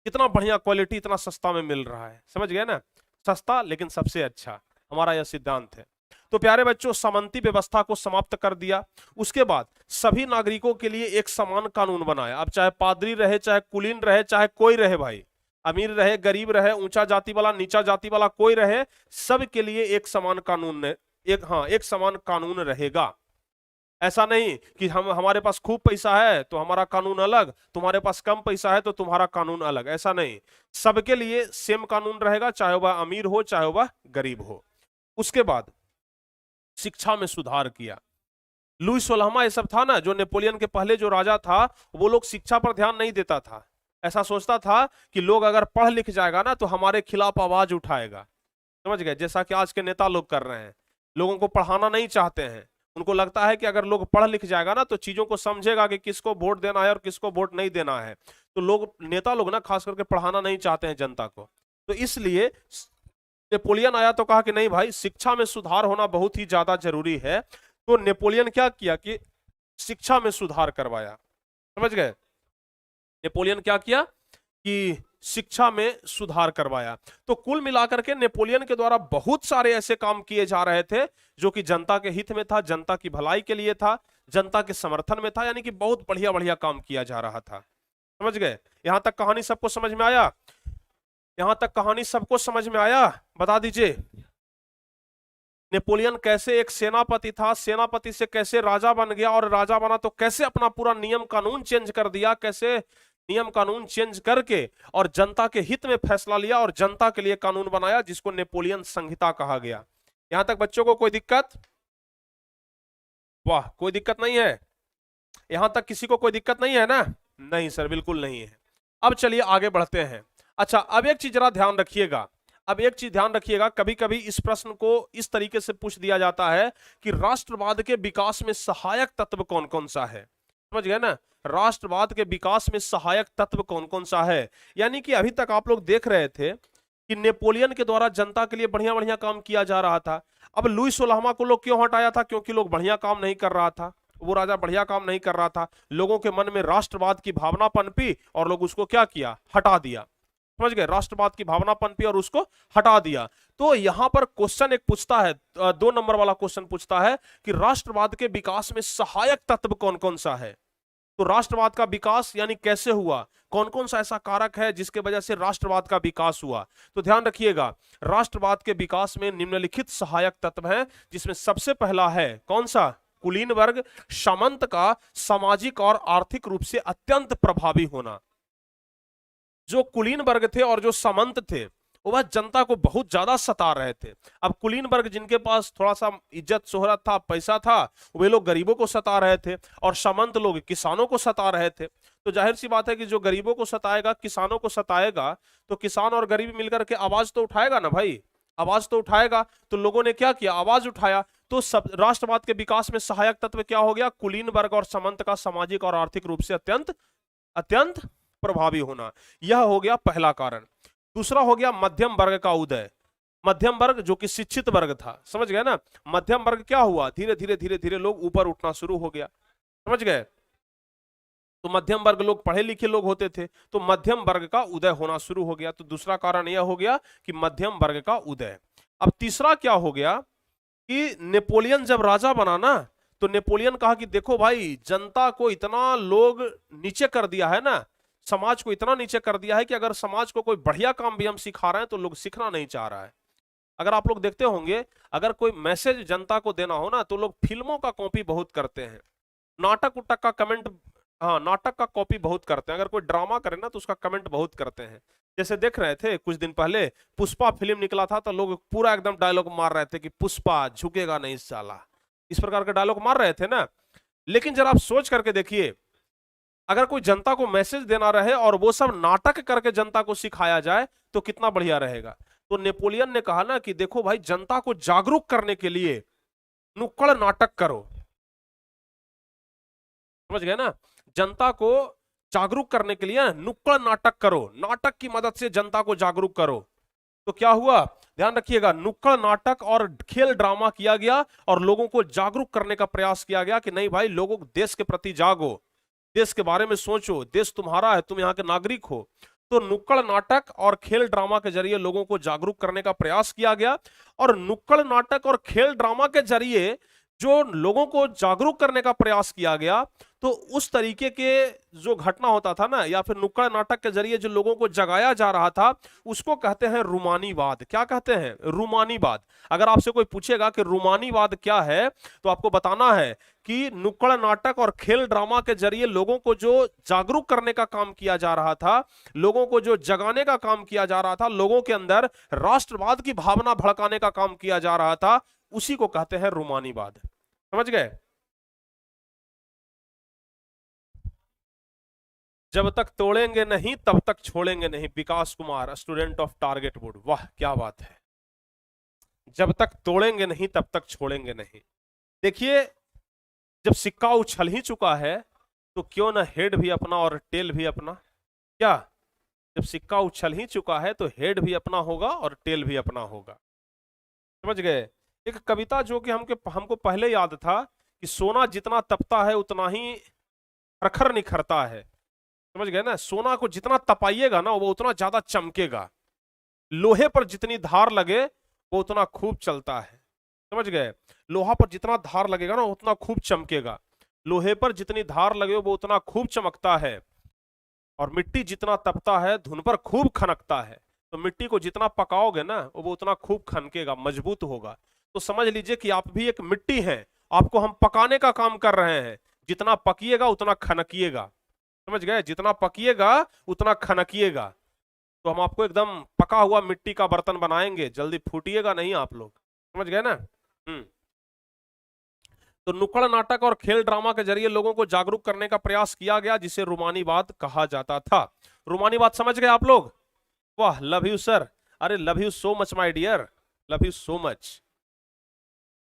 कितना बढ़िया क्वालिटी इतना सस्ता में मिल रहा है। समझ गए ना? सस्ता लेकिन सबसे अच्छा, हमारा यह सिद्धांत है। तो प्यारे बच्चों, सामंती व्यवस्था को समाप्त कर दिया। उसके बाद सभी नागरिकों के लिए एक समान कानून बनाया। अब चाहे पादरी रहे, चाहे कुलीन रहे, चाहे कोई रहे भाई, अमीर रहे गरीब रहे, ऊंचा जाति वाला नीचा जाति वाला कोई रहे, सबके लिए एक समान कानून एक समान कानून रहेगा। ऐसा नहीं कि हमारे पास खूब पैसा है तो हमारा कानून अलग, तुम्हारे पास कम पैसा है तो तुम्हारा कानून अलग, ऐसा नहीं। सबके लिए सेम कानून रहेगा, चाहे वह अमीर हो चाहे वह गरीब हो। उसके बाद शिक्षा में सुधार किया। लुई 16वां ये सब था ना, जो नेपोलियन के पहले जो राजा था, वो लोग शिक्षा पर ध्यान नहीं देता था। ऐसा सोचता था कि लोग अगर पढ़ लिख जाएगा ना तो हमारे खिलाफ आवाज उठाएगा, समझ गए, जैसा कि आज के नेता लोग कर रहे हैं। लोगों को पढ़ाना नहीं चाहते हैं, उनको लगता है कि अगर लोग पढ़ लिख जाएगा ना तो चीजों को समझेगा कि किसको वोट देना है और किसको वोट नहीं देना है। तो लोग, नेता लोग ना खास करके पढ़ाना नहीं चाहते हैं जनता को। तो इसलिए नेपोलियन आया तो कहा कि नहीं भाई, शिक्षा में सुधार होना बहुत ही ज्यादा जरूरी है। तो नेपोलियन क्या किया कि शिक्षा में सुधार करवाया, समझ गए। नेपोलियन क्या किया कि शिक्षा में सुधार करवाया। तो कुल मिलाकर के नेपोलियन के द्वारा बहुत सारे ऐसे काम किए जा रहे थे जो कि जनता के हित में था, जनता की भलाई के लिए था, जनता के समर्थन में था, यानी कि बहुत बढ़िया बढ़िया काम किया जा रहा था, समझ गए। यहां तक कहानी सबको समझ में आया? यहां तक कहानी सबको समझ में आया? बता दीजिए नेपोलियन कैसे एक सेनापति था, सेनापति से कैसे राजा बन गया, और राजा बना तो कैसे अपना पूरा नियम कानून चेंज कर दिया, कैसे नियम कानून चेंज करके और जनता के हित में फैसला लिया और जनता के लिए कानून बनाया, जिसको नेपोलियन संहिता कहा गया। यहां तक बच्चों को कोई दिक्कत? वाह, कोई दिक्कत नहीं है? यहां तक किसी को कोई दिक्कत नहीं है ना? नहीं सर, बिल्कुल नहीं है। अब चलिए आगे बढ़ते हैं। अच्छा, अब एक चीज जरा ध्यान रखिएगा, अब एक चीज ध्यान रखिएगा, कभी कभी इस प्रश्न को इस तरीके से पूछ दिया जाता है कि राष्ट्रवाद के विकास में सहायक तत्व कौन कौन सा है, समझ गए ना। राष्ट्रवाद के विकास में सहायक तत्व कौन कौन सा है, यानी कि अभी तक आप लोग देख रहे थे कि नेपोलियन के द्वारा जनता के लिए बढ़िया बढ़िया काम किया जा रहा था। अब लुई 16वां को लोग क्यों हटाया था? क्योंकि लोग बढ़िया काम नहीं कर रहा था, वो राजा बढ़िया काम नहीं कर रहा था। लोगों के मन में राष्ट्रवाद की भावना पनपी और लोग उसको क्या किया? हटा दिया, समझ गए। राष्ट्रवाद की भावना पनपी और उसको हटा दिया। तो यहां पर क्वेश्चन एक पूछता है, 2 नंबर वाला क्वेश्चन पूछता है कि राष्ट्रवाद के विकास में सहायक तत्व कौन कौन सा है। तो राष्ट्रवाद का विकास यानी कैसे हुआ, कौन कौन सा ऐसा कारक है जिसके वजह से राष्ट्रवाद का विकास हुआ। तो ध्यान रखिएगा, राष्ट्रवाद के विकास में निम्नलिखित सहायक तत्व हैं, जिसमें सबसे पहला है कौन सा? कुलीन वर्ग, सामंत का सामाजिक और आर्थिक रूप से अत्यंत प्रभावी होना। जो कुलीन वर्ग थे और जो सामंत थे वह जनता को बहुत ज्यादा सता रहे थे। अब कुलीन वर्ग जिनके पास थोड़ा सा इज्जत शोहरत था, पैसा था, वे लोग गरीबों को सता रहे थे, और सामंत लोग किसानों को सता रहे थे। तो जाहिर सी बात है कि जो गरीबों को सताएगा, किसानों को सताएगा, तो किसान और गरीब मिलकर के आवाज तो उठाएगा ना भाई, आवाज तो उठाएगा। तो लोगों ने क्या किया? आवाज उठाया। तो सब राष्ट्रवाद के विकास में सहायक तत्व क्या हो गया? कुलीन वर्ग और सामंत का सामाजिक और आर्थिक रूप से अत्यंत अत्यंत प्रभावी होना। यह हो गया पहला कारण। दूसरा हो गया मध्यम वर्ग का उदय। मध्यम वर्ग जो कि शिक्षित वर्ग था, समझ गए ना। मध्यम वर्ग क्या हुआ? धीरे धीरे धीरे धीरे लोग ऊपर उठना शुरू हो गया, समझ गए। तो मध्यम वर्ग लोग पढ़े लिखे लोग होते थे, तो मध्यम वर्ग का उदय होना शुरू हो गया। तो दूसरा कारण यह हो गया कि मध्यम वर्ग का उदय। अब तीसरा क्या हो गया कि नेपोलियन जब राजा बना ना, तो नेपोलियन कहा कि देखो भाई, जनता को इतना लोग नीचे कर दिया है ना, समाज को इतना नीचे कर दिया है कि अगर समाज को कोई बढ़िया काम भी हम सिखा रहे हैं तो लोग सीखना नहीं चाह रहा है। अगर आप लोग देखते होंगे, अगर कोई मैसेज जनता को देना हो ना तो लोग फिल्मों का कॉपी बहुत करते हैं, नाटक उटक का कमेंट, हाँ नाटक का कॉपी बहुत करते हैं। अगर कोई ड्रामा करे ना तो उसका कमेंट बहुत करते हैं। जैसे देख रहे थे कुछ दिन पहले पुष्पा फिल्म निकला था, तो लोग पूरा एकदम डायलॉग मार रहे थे कि पुष्पा झुकेगा नहीं साला, इस प्रकार के डायलॉग मार रहे थे ना। लेकिन जरा आप सोच करके देखिए, अगर कोई जनता को मैसेज देना रहे और वो सब नाटक करके जनता को सिखाया जाए तो कितना बढ़िया रहेगा। तो नेपोलियन ने कहा ना कि देखो भाई, जनता को जागरूक करने के लिए नुक्कड़ नाटक करो, समझ गए ना। जनता को जागरूक करने के लिए नुक्कड़ नाटक करो, नाटक की मदद से जनता को जागरूक करो। तो क्या हुआ? ध्यान रखिएगा, नुक्कड़ नाटक और खेल ड्रामा किया गया और लोगों को जागरूक करने का प्रयास किया गया कि नहीं भाई, लोगों को देश के प्रति जागो, देश के बारे में सोचो, देश तुम्हारा है, तुम यहाँ के नागरिक हो। तो नुक्कड़ नाटक और खेल ड्रामा के जरिए लोगों को जागरूक करने का प्रयास किया गया। और नुक्कड़ नाटक और खेल ड्रामा के जरिए जो लोगों को जागरूक करने का प्रयास किया गया, तो उस तरीके के जो घटना होता था ना, या फिर नुक्कड़ नाटक के जरिए जो लोगों को जगाया जा रहा था, उसको कहते हैं रूमानीवाद। क्या कहते हैं? रूमानीवाद। अगर आपसे कोई पूछेगा कि रूमानीवाद क्या है, तो आपको बताना है कि नुक्कड़ नाटक और खेल ड्रामा के जरिए लोगों को जो जागरूक करने का काम किया जा रहा था, लोगों को जो जगाने का काम किया जा रहा था, लोगों के अंदर राष्ट्रवाद की भावना भड़काने का काम किया जा रहा था, उसी को कहते हैं रूमानीवाद। समझ गए? जब तक तोड़ेंगे नहीं तब तक छोड़ेंगे नहीं। Vikas Kumar, student of target board. वाह क्या बात है। जब तक तोड़ेंगे नहीं तब तक छोड़ेंगे नहीं। देखिए, जब सिक्का उछल ही चुका है तो क्यों ना हेड भी अपना और टेल भी अपना। क्या? जब सिक्का उछल ही चुका है तो हेड भी अपना होगा और टेल भी अपना होगा। समझ गए? एक कविता जो कि हमको पहले याद था कि सोना जितना तपता है उतना ही प्रखर निखरता है। समझ गए ना? सोना को जितना तपाइएगा ना वो उतना ज्यादा चमकेगा। लोहे पर जितनी धार लगे वो उतना खूब चलता है। समझ गए? लोहा पर जितना धार लगेगा ना उतना खूब चमकेगा। लोहे पर जितनी धार लगे वो उतना खूब चमकता है। और मिट्टी जितना तपता है धुन पर खूब खनकता है। तो मिट्टी को जितना पकाओगे ना वो उतना खूब खनकेगा, मजबूत होगा। तो समझ लीजिए कि आप भी एक मिट्टी हैं, आपको हम पकाने का काम कर रहे हैं। जितना पकिएगा उतना खनकिएगा। समझ गए? जितना पकिएगा उतना खनकिएगा। तो हम आपको एकदम पका हुआ मिट्टी का बर्तन बनाएंगे, जल्दी फूटिएगा नहीं आप लोग। समझ गए ना? तो नुक्कड़ नाटक और खेल ड्रामा के जरिए लोगों को जागरूक करने का प्रयास किया गया, जिसे रूमानीवाद कहा जाता था। रूमानीवाद समझ गए आप लोग? वाह, लव यू सर। अरे love you so much my dear, love you so much.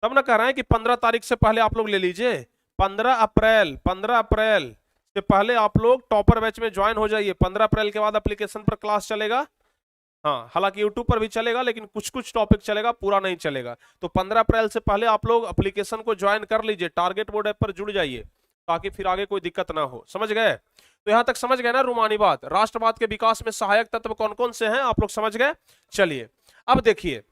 तब ना कह रहे हैं कि 15 तारीख से पहले आप लोग ले लीजिए। 15 अप्रैल से पहले आप लोग टॉपर बैच में ज्वाइन हो जाइए। 15 अप्रैल के बाद एप्लीकेशन पर क्लास चलेगा। हाँ, हालांकि यूट्यूब पर भी चलेगा लेकिन कुछ कुछ टॉपिक चलेगा, पूरा नहीं चलेगा। तो 15 अप्रैल से पहले आप लोग एप्लीकेशन को ज्वाइन कर लीजिए, टारगेट बोर्ड ऐप पर जुड़ जाइए, ताकि फिर आगे कोई दिक्कत ना हो। समझ गए? तो यहां तक समझ गए ना? रूमानीवाद, राष्ट्रवाद के विकास में सहायक तत्व कौन कौन से हैं आप लोग समझ गए? चलिए अब देखिए,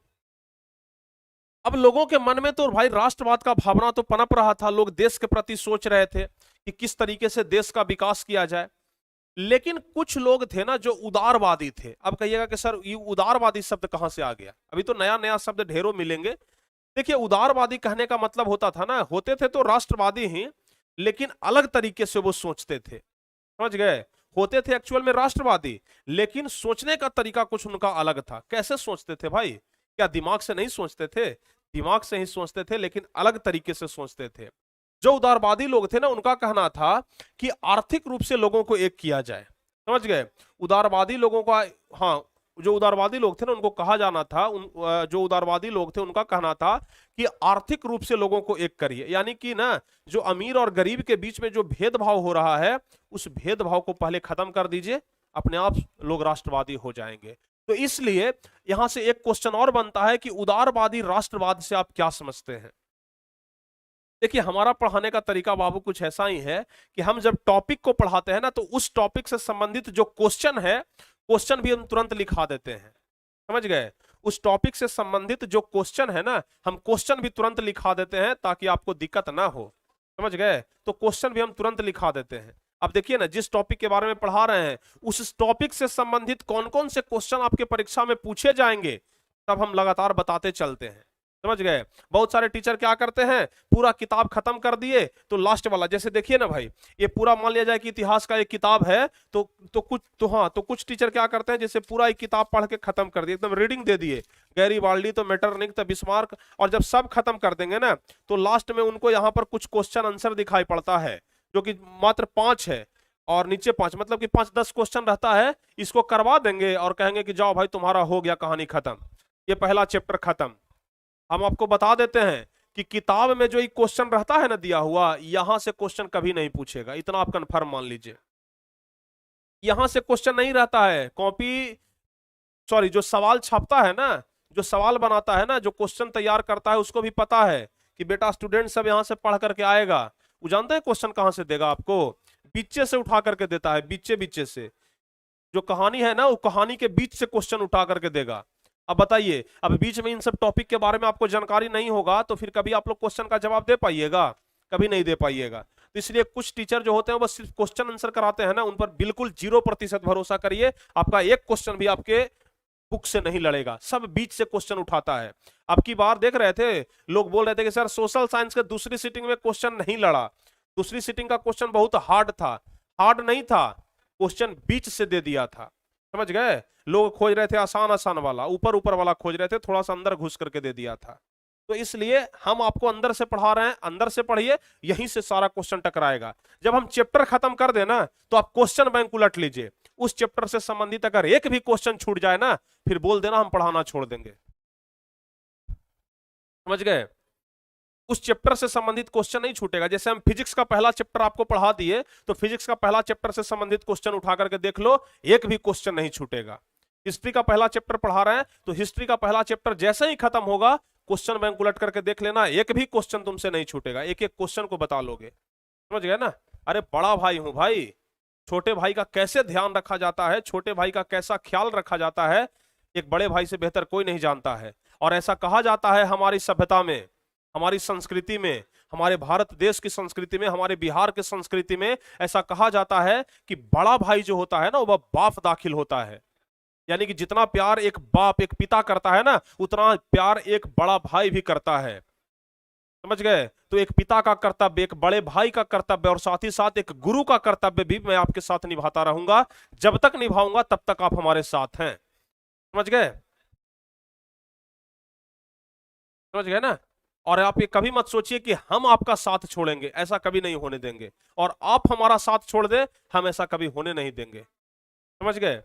अब लोगों के मन में तो भाई राष्ट्रवाद का भावना तो पनप रहा था। लोग देश के प्रति सोच रहे थे कि किस तरीके से देश का विकास किया जाए। लेकिन कुछ लोग थे ना जो उदारवादी थे। अब कहिएगा कि सर ये उदारवादी शब्द कहां से आ गया? अभी तो नया नया शब्द ढेरों मिलेंगे। देखिए, उदारवादी कहने का मतलब होता था ना, होते थे तो राष्ट्रवादी ही, लेकिन अलग तरीके से वो सोचते थे। समझ गए? होते थे एक्चुअल में राष्ट्रवादी, लेकिन सोचने का तरीका कुछ उनका अलग था। कैसे सोचते थे भाई? क्या दिमाग से नहीं सोचते थे? दिमाग से ही सोचते थे, लेकिन अलग तरीके से सोचते थे। जो उदारवादी लोग थे ना, उनका कहना था कि आर्थिक रूप से लोगों को एक किया जाए। समझ गए? उदारवादी लोगों का, हाँ, जो उदारवादी लोग थे ना उनको कहा जाना था, जो उदारवादी लोग थे उनका कहना था कि आर्थिक रूप से लोगों को एक करिए। यानी कि ना, जो अमीर और गरीब के बीच में जो भेदभाव हो रहा है उस भेदभाव को पहले खत्म कर दीजिए, अपने आप लोग राष्ट्रवादी हो जाएंगे। तो इसलिए यहां से एक क्वेश्चन और बनता है कि उदारवादी राष्ट्रवाद से आप क्या समझते हैं? देखिए, हमारा पढ़ाने का तरीका बाबू कुछ ऐसा ही है कि हम जब टॉपिक को पढ़ाते हैं ना, तो उस टॉपिक से संबंधित जो क्वेश्चन है, क्वेश्चन भी हम तुरंत लिखा देते हैं। समझ गए? उस टॉपिक से संबंधित जो क्वेश्चन है ना, हम क्वेश्चन भी तुरंत लिखा देते हैं ताकि आपको दिक्कत ना हो। समझ गए? तो क्वेश्चन भी हम तुरंत लिखा देते हैं। अब देखिए ना, जिस टॉपिक के बारे में पढ़ा रहे हैं उस टॉपिक से संबंधित कौन कौन से क्वेश्चन आपके परीक्षा में पूछे जाएंगे, तब हम लगातार बताते चलते हैं। समझ गए? बहुत सारे टीचर क्या करते हैं, पूरा किताब खत्म कर दिए तो लास्ट वाला, जैसे देखिए ना भाई, ये पूरा मान लिया जाए कि इतिहास का एक किताब है, तो कुछ टीचर क्या करते हैं, जैसे पूरा एक किताब पढ़ के खत्म कर दिए, एकदम रीडिंग दे दिए, गैरीबाल्डी तो मेटरनिख तो बिस्मार्क, और जब सब खत्म कर देंगे ना तो लास्ट में उनको यहाँ पर कुछ क्वेश्चन आंसर दिखाई पड़ता है, जो कि मात्र 5 है और नीचे 5, मतलब कि 5-10 क्वेश्चन रहता है। इसको करवा देंगे और कहेंगे कि जाओ भाई तुम्हारा हो गया, कहानी खत्म, ये पहला चैप्टर खत्म। हम आपको बता देते हैं कि किताब में जो एक क्वेश्चन रहता है ना दिया हुआ, यहां से क्वेश्चन कभी नहीं पूछेगा, इतना आप कंफर्म मान लीजिए। यहां से क्वेश्चन नहीं रहता है। कॉपी, सॉरी, जो सवाल छापता है ना, जो सवाल बनाता है ना, जो क्वेश्चन तैयार करता है, उसको भी पता है कि बेटा स्टूडेंट सब यहां से पढ़ करके आएगा। वो जानते हैं क्वेश्चन कहां से देगा आपको? बीचे से उठा करके देता है, बीचे बीचे से। जो कहानी है ना, वो कहानी के बीच से क्वेश्चन उठा करके देगा। अब बताइए, अब बीच में इन सब टॉपिक के बारे में आपको जानकारी नहीं होगा तो फिर कभी आप लोग क्वेश्चन का जवाब दे पाइएगा? कभी नहीं दे पाइएगा। तो इसलिए कुछ टीचर जो होते हैं बस सिर्फ क्वेश्चन आंसर कराते हैं ना, उन पर बिल्कुल 0% भरोसा करिए। आपका एक क्वेश्चन भी आपके बुक से नहीं लड़ेगा, सब बीच से क्वेश्चन उठाता है। अब की बार देख रहे थे, लोग बोल रहे थे कि सर सोशल साइंस के दूसरी सीटिंग में क्वेश्चन नहीं लड़ा, दूसरी सीटिंग का क्वेश्चन बहुत हार्ड था। हार्ड नहीं था, क्वेश्चन बीच से दे दिया था, समझ गए? लोग खोज रहे थे आसान आसान वाला, ऊपर ऊपर वाला खोज रहे थे, थोड़ा सा अंदर घुस करके दे दिया था। तो इसलिए हम आपको अंदर से पढ़ा रहे हैं, अंदर से पढ़िए, यहीं से सारा क्वेश्चन टकराएगा। जब हम चैप्टर खत्म कर देना तो आप क्वेश्चन बैंक उलट लीजिए, उस चैप्टर से संबंधित अगर एक भी क्वेश्चन छूट जाए ना, फिर बोल देना हम पढ़ाना छोड़ देंगे, समझ गए? उस चैप्टर से संबंधित क्वेश्चन नहीं छूटेगा। जैसे हम फिजिक्स का पहला चैप्टर आपको पढ़ा दिए, तो फिजिक्स का पहला चैप्टर से संबंधित क्वेश्चन उठा करके देख लो, एक भी क्वेश्चन नहीं छूटेगा। हिस्ट्री का पहला चैप्टर पढ़ा रहे हैं, तो हिस्ट्री का पहला चैप्टर जैसे ही खत्म होगा, क्वेश्चन बैंक उलट करके देख लेना, एक भी क्वेश्चन तुमसे नहीं छूटेगा, एक एक क्वेश्चन को बता लोगे, समझ गए ना? अरे बड़ा भाई हूं भाई, छोटे भाई का कैसे ध्यान रखा जाता है, छोटे भाई का कैसा ख्याल रखा जाता है, एक बड़े भाई से बेहतर कोई नहीं जानता है। और ऐसा कहा जाता है हमारी सभ्यता में, हमारी संस्कृति में, हमारे भारत देश की संस्कृति में, हमारे बिहार की संस्कृति में ऐसा कहा जाता है कि बड़ा भाई जो होता है ना, वह बाप दाखिल होता है। यानी कि जितना प्यार एक बाप, एक पिता करता है ना, उतना प्यार एक बड़ा भाई भी करता है, समझ गए? तो एक पिता का कर्तव्य, एक बड़े भाई का कर्तव्य, और साथ ही साथ एक गुरु का कर्तव्य भी मैं आपके साथ निभाता रहूंगा। जब तक निभाऊंगा तब तक आप हमारे साथ हैं, समझ गए? समझ गए ना? और आप ये कभी मत सोचिए कि हम आपका साथ छोड़ेंगे, ऐसा कभी नहीं होने देंगे। और आप हमारा साथ छोड़ दे, हम ऐसा कभी होने नहीं देंगे, समझ गए?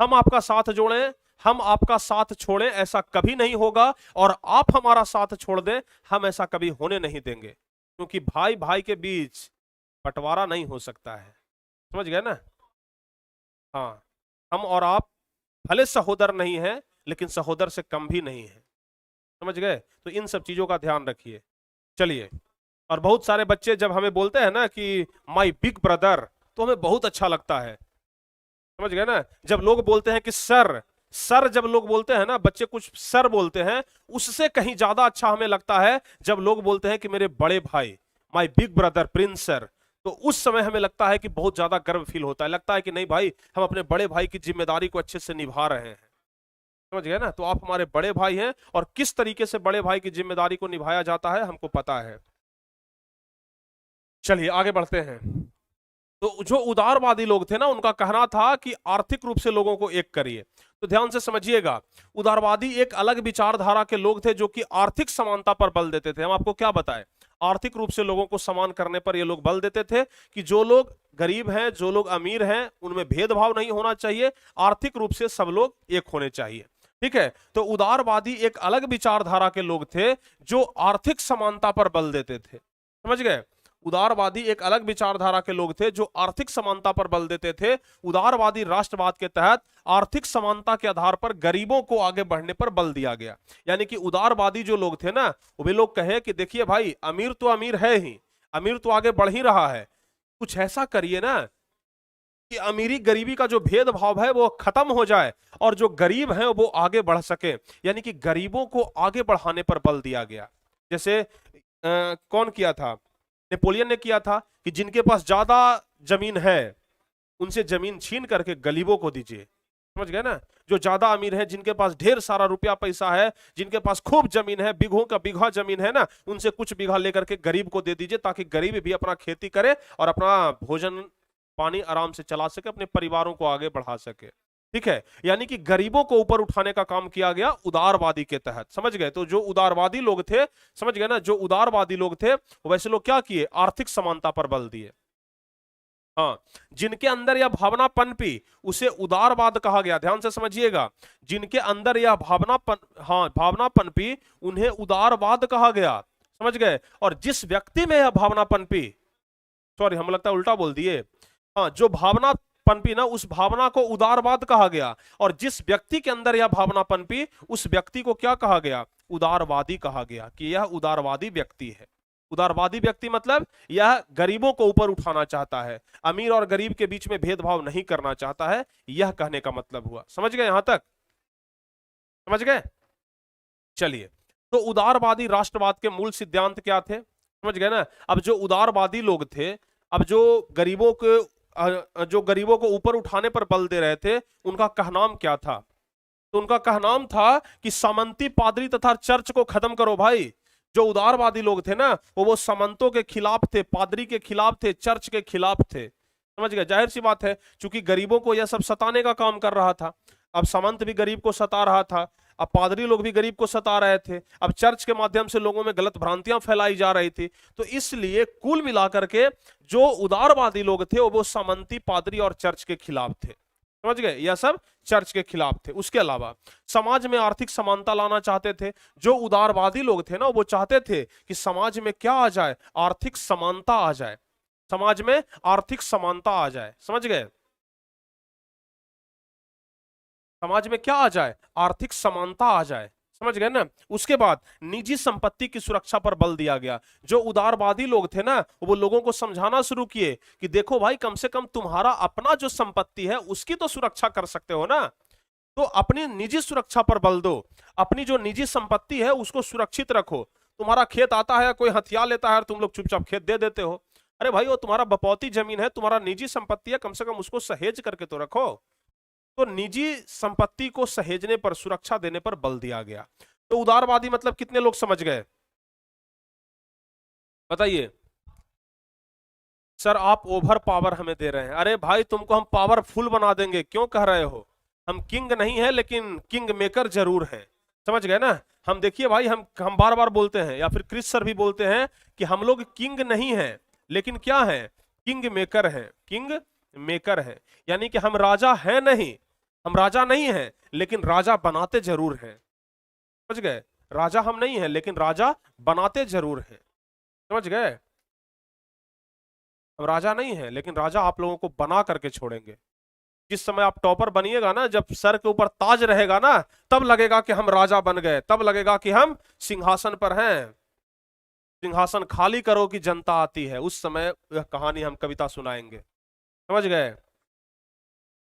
हम आपका साथ जोड़ें, हम आपका साथ छोड़ें, ऐसा कभी नहीं होगा। और आप हमारा साथ छोड़ दें, हम ऐसा कभी होने नहीं देंगे, क्योंकि भाई भाई के बीच बंटवारा नहीं हो सकता है, समझ गए ना? हाँ, हम और आप भले सहोदर नहीं हैं, लेकिन सहोदर से कम भी नहीं है, समझ गए? तो इन सब चीजों का ध्यान रखिए। चलिए, और बहुत सारे बच्चे जब हमें बोलते हैं ना कि माई बिग ब्रदर, तो हमें बहुत अच्छा लगता है, समझ गए ना? जब लोग बोलते हैं कि सर, सर जब लोग बोलते हैं ना, बच्चे कुछ सर बोलते हैं, उससे कहीं ज्यादा अच्छा हमें लगता है जब लोग बोलते हैं कि मेरे बड़े भाई, माई बिग ब्रदर प्रिंस सर। तो उस समय हमें लगता है कि बहुत ज्यादा गर्व फील होता है, लगता है कि नहीं भाई, हम अपने बड़े भाई की जिम्मेदारी को अच्छे से निभा रहे हैं, समझ गए ना? तो आप हमारे बड़े भाई हैं, और किस तरीके से बड़े भाई की जिम्मेदारी को निभाया जाता है हमको पता है। चलिए आगे बढ़ते हैं। तो जो उदारवादी लोग थे ना, उनका कहना था कि आर्थिक रूप से लोगों को एक करिए। तो ध्यान से समझिएगा, उदारवादी एक अलग विचारधारा के लोग थे जो कि आर्थिक समानता पर बल देते थे। हम आपको क्या बताएं, आर्थिक रूप से लोगों को समान करने पर ये लोग बल देते थे कि जो लोग गरीब हैं, जो लोग अमीर हैं, उनमें भेदभाव नहीं होना चाहिए, आर्थिक रूप से सब लोग एक होने चाहिए, ठीक है? तो उदारवादी एक अलग विचारधारा के लोग थे जो आर्थिक समानता पर बल देते थे, समझ गए? उदारवादी एक अलग विचारधारा के लोग थे जो आर्थिक समानता पर बल देते थे। उदारवादी राष्ट्रवाद के तहत आर्थिक समानता के आधार पर गरीबों को आगे बढ़ने पर बल दिया गया। यानी कि उदारवादी जो लोग थे ना, वे लोग कहे कि देखिए भाई, अमीर तो अमीर है ही, अमीर तो आगे बढ़ ही रहा है, कुछ ऐसा करिए ना कि अमीरी गरीबी का जो भेदभाव है वो खत्म हो जाए और जो गरीब हैं वो आगे बढ़ सके। यानी कि गरीबों को आगे बढ़ाने पर बल दिया गया। जैसे कौन किया था? नेपोलियन ने किया था कि जिनके पास ज्यादा जमीन है उनसे जमीन छीन करके गरीबों को दीजिए, समझ गए ना? जो ज्यादा अमीर है, जिनके पास ढेर सारा रुपया पैसा है, जिनके पास खूब जमीन है, बीघों का बीघा जमीन है ना, उनसे कुछ बीघा लेकर के गरीब को दे दीजिए, ताकि गरीब भी अपना खेती करे और अपना भोजन पानी आराम से चला सके, अपने परिवारों को आगे बढ़ा सके, ठीक है? यानी कि गरीबों को ऊपर उठाने का काम किया गया उदारवादी के तहत, समझ गए? तो जो उदारवादी लोग थे, समझ गए ना, जो उदारवादी लोग थे, वैसे लोग क्या किए? आर्थिक समानता पर बल दिए। हाँ, जिनके अंदर यह भावना पनपी उसे उदारवाद कहा गया। ध्यान से समझिएगा, जिनके अंदर यह भावना पनपी उन्हें उदारवाद कहा गया, समझ गए? और जिस व्यक्ति में यह भावना पनपी, सॉरी हम लगता है उल्टा बोल दिए, हाँ, जो भावना पनपी ना, उस भावना को उदारवाद कहा गया। और जिस व्यक्ति के अंदर यह भावना पनपी, उस व्यक्ति को क्या कहा गया? उदारवादी कहा गया, कि यह उदारवादी व्यक्ति है। उदारवादी व्यक्ति मतलब यह गरीबों को ऊपर उठाना चाहता है, अमीर और गरीब के बीच में भेदभाव नहीं करना चाहता है, यह कहने का मतलब हुआ। समझ गए यहां तक? समझ गए? चलिए, तो उदारवादी राष्ट्रवाद के मूल सिद्धांत क्या थे? समझ गए ना? अब जो उदारवादी लोग थे, अब जो गरीबों को ऊपर उठाने पर बल दे रहे थे, उनका कहनाम क्या था? तो उनका कहनाम था कि सामंती पादरी तथा चर्च को खत्म करो भाई। जो उदारवादी लोग थे ना, वो सामंतों के खिलाफ थे, पादरी के खिलाफ थे, चर्च के खिलाफ थे। समझ गए? जाहिर सी बात है, क्योंकि गरीबों को यह सब सताने का काम कर रहा था। अब सामंत भी गरीब को सता रहा था, अब पादरी लोग भी गरीब को सता रहे थे, अब चर्च के माध्यम से लोगों में गलत भ्रांतियां फैलाई जा रही थी। तो इसलिए कुल मिलाकर के जो उदारवादी लोग थे वो सामंती, पादरी और चर्च के खिलाफ थे। समझ गए? यह सब चर्च के खिलाफ थे। उसके अलावा समाज में आर्थिक समानता लाना चाहते थे। जो उदारवादी लोग थे ना, वो चाहते थे कि समाज में क्या आ जाए? आर्थिक समानता आ जाए, समाज में आर्थिक समानता आ जाए। समझ गए? समाज में क्या आ जाए? आर्थिक समानता आ जाए। समझ गए ना? उसके बाद निजी संपत्ति की सुरक्षा पर बल दिया गया। जो उदारवादी लोग थे ना, वो लोगों को समझाना शुरू किए कि देखो भाई, कम से कम तुम्हारा अपना जो संपत्ति है उसकी तो सुरक्षा कर सकते हो ना, तो अपनी निजी सुरक्षा पर बल दो, अपनी जो निजी संपत्ति है उसको सुरक्षित रखो। तुम्हारा खेत आता है, कोई हथियार लेता है, तुम लोग चुपचाप खेत दे देते हो। अरे भाई, वो तुम्हारा बपौती जमीन है, तुम्हारा निजी संपत्ति है, कम से कम उसको सहेज करके तो रखो। तो निजी संपत्ति को सहेजने पर, सुरक्षा देने पर बल दिया गया। तो उदारवादी मतलब कितने लोग समझ गए? बताइए। सर आप ओवर पावर हमें दे रहे हैं। अरे भाई, तुमको हम पावरफुल बना देंगे, क्यों कह रहे हो? हम किंग नहीं है, लेकिन किंग मेकर जरूर है। समझ गए ना? हम देखिए भाई, हम बार बार बोलते हैं, या फिर क्रिस सर भी बोलते हैं कि हम लोग किंग नहीं है, लेकिन क्या है? किंग मेकर है। किंग मेकर है, यानी कि हम राजा है नहीं, हम राजा नहीं है, लेकिन राजा बनाते जरूर हैं। समझ गए? राजा हम नहीं है, लेकिन राजा बनाते जरूर हैं। समझ गए? हम राजा नहीं है, लेकिन राजा आप लोगों को बना करके छोड़ेंगे। जिस समय आप टॉपर बनिएगा ना, जब सर के ऊपर ताज रहेगा ना, तब लगेगा कि हम राजा बन गए, तब लगेगा कि हम सिंहासन पर हैं। सिंहासन खाली करो कि जनता आती है, उस समय यह कहानी हम कविता सुनाएंगे। समझ गए?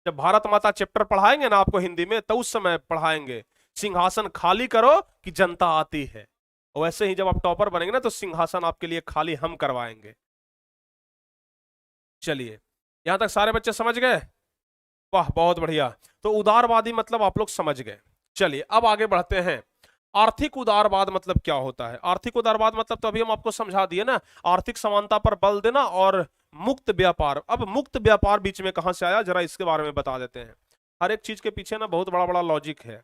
जब भारत माता चैप्टर पढ़ाएंगे ना आपको हिंदी में, तो उस समय पढ़ाएंगे सिंहासन खाली करो कि जनता आती है। वैसे ही जब आप टॉपर बनेंगे ना, तो सिंहासन आपके लिए खाली हम करवाएंगे। चलिए, यहां तक सारे बच्चे समझ गए? वाह, बहुत बढ़िया। तो उदारवादी मतलब आप लोग समझ गए। चलिए, अब आगे बढ़ते हैं। आर्थिक उदारवाद मतलब क्या होता है? आर्थिक उदारवाद मतलब तो अभी हम आपको समझा दिए ना, आर्थिक समानता पर बल देना और मुक्त व्यापार। अब मुक्त व्यापार बीच में कहां से आया, जरा इसके बारे में बता देते हैं। हर एक चीज के पीछे ना बहुत बड़ा बड़ा लॉजिक है।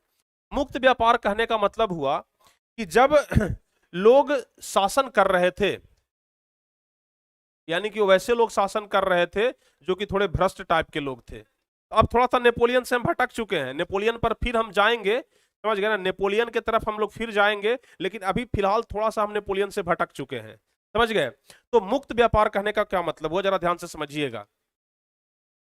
मुक्त व्यापार कहने का मतलब हुआ कि जब लोग शासन कर रहे थे, यानी कि वैसे लोग शासन कर रहे थे जो कि थोड़े भ्रष्ट टाइप के लोग थे। अब थोड़ा सा नेपोलियन से हम भटक चुके हैं, नेपोलियन पर फिर हम जाएंगे। समझ गए ना? नेपोलियन की तरफ हम लोग फिर जाएंगे, लेकिन अभी फिलहाल थोड़ा सा हम नेपोलियन से भटक चुके हैं। समझ गए? तो मुक्त व्यापार कहने का क्या मतलब, वो जरा ध्यान से समझिएगा।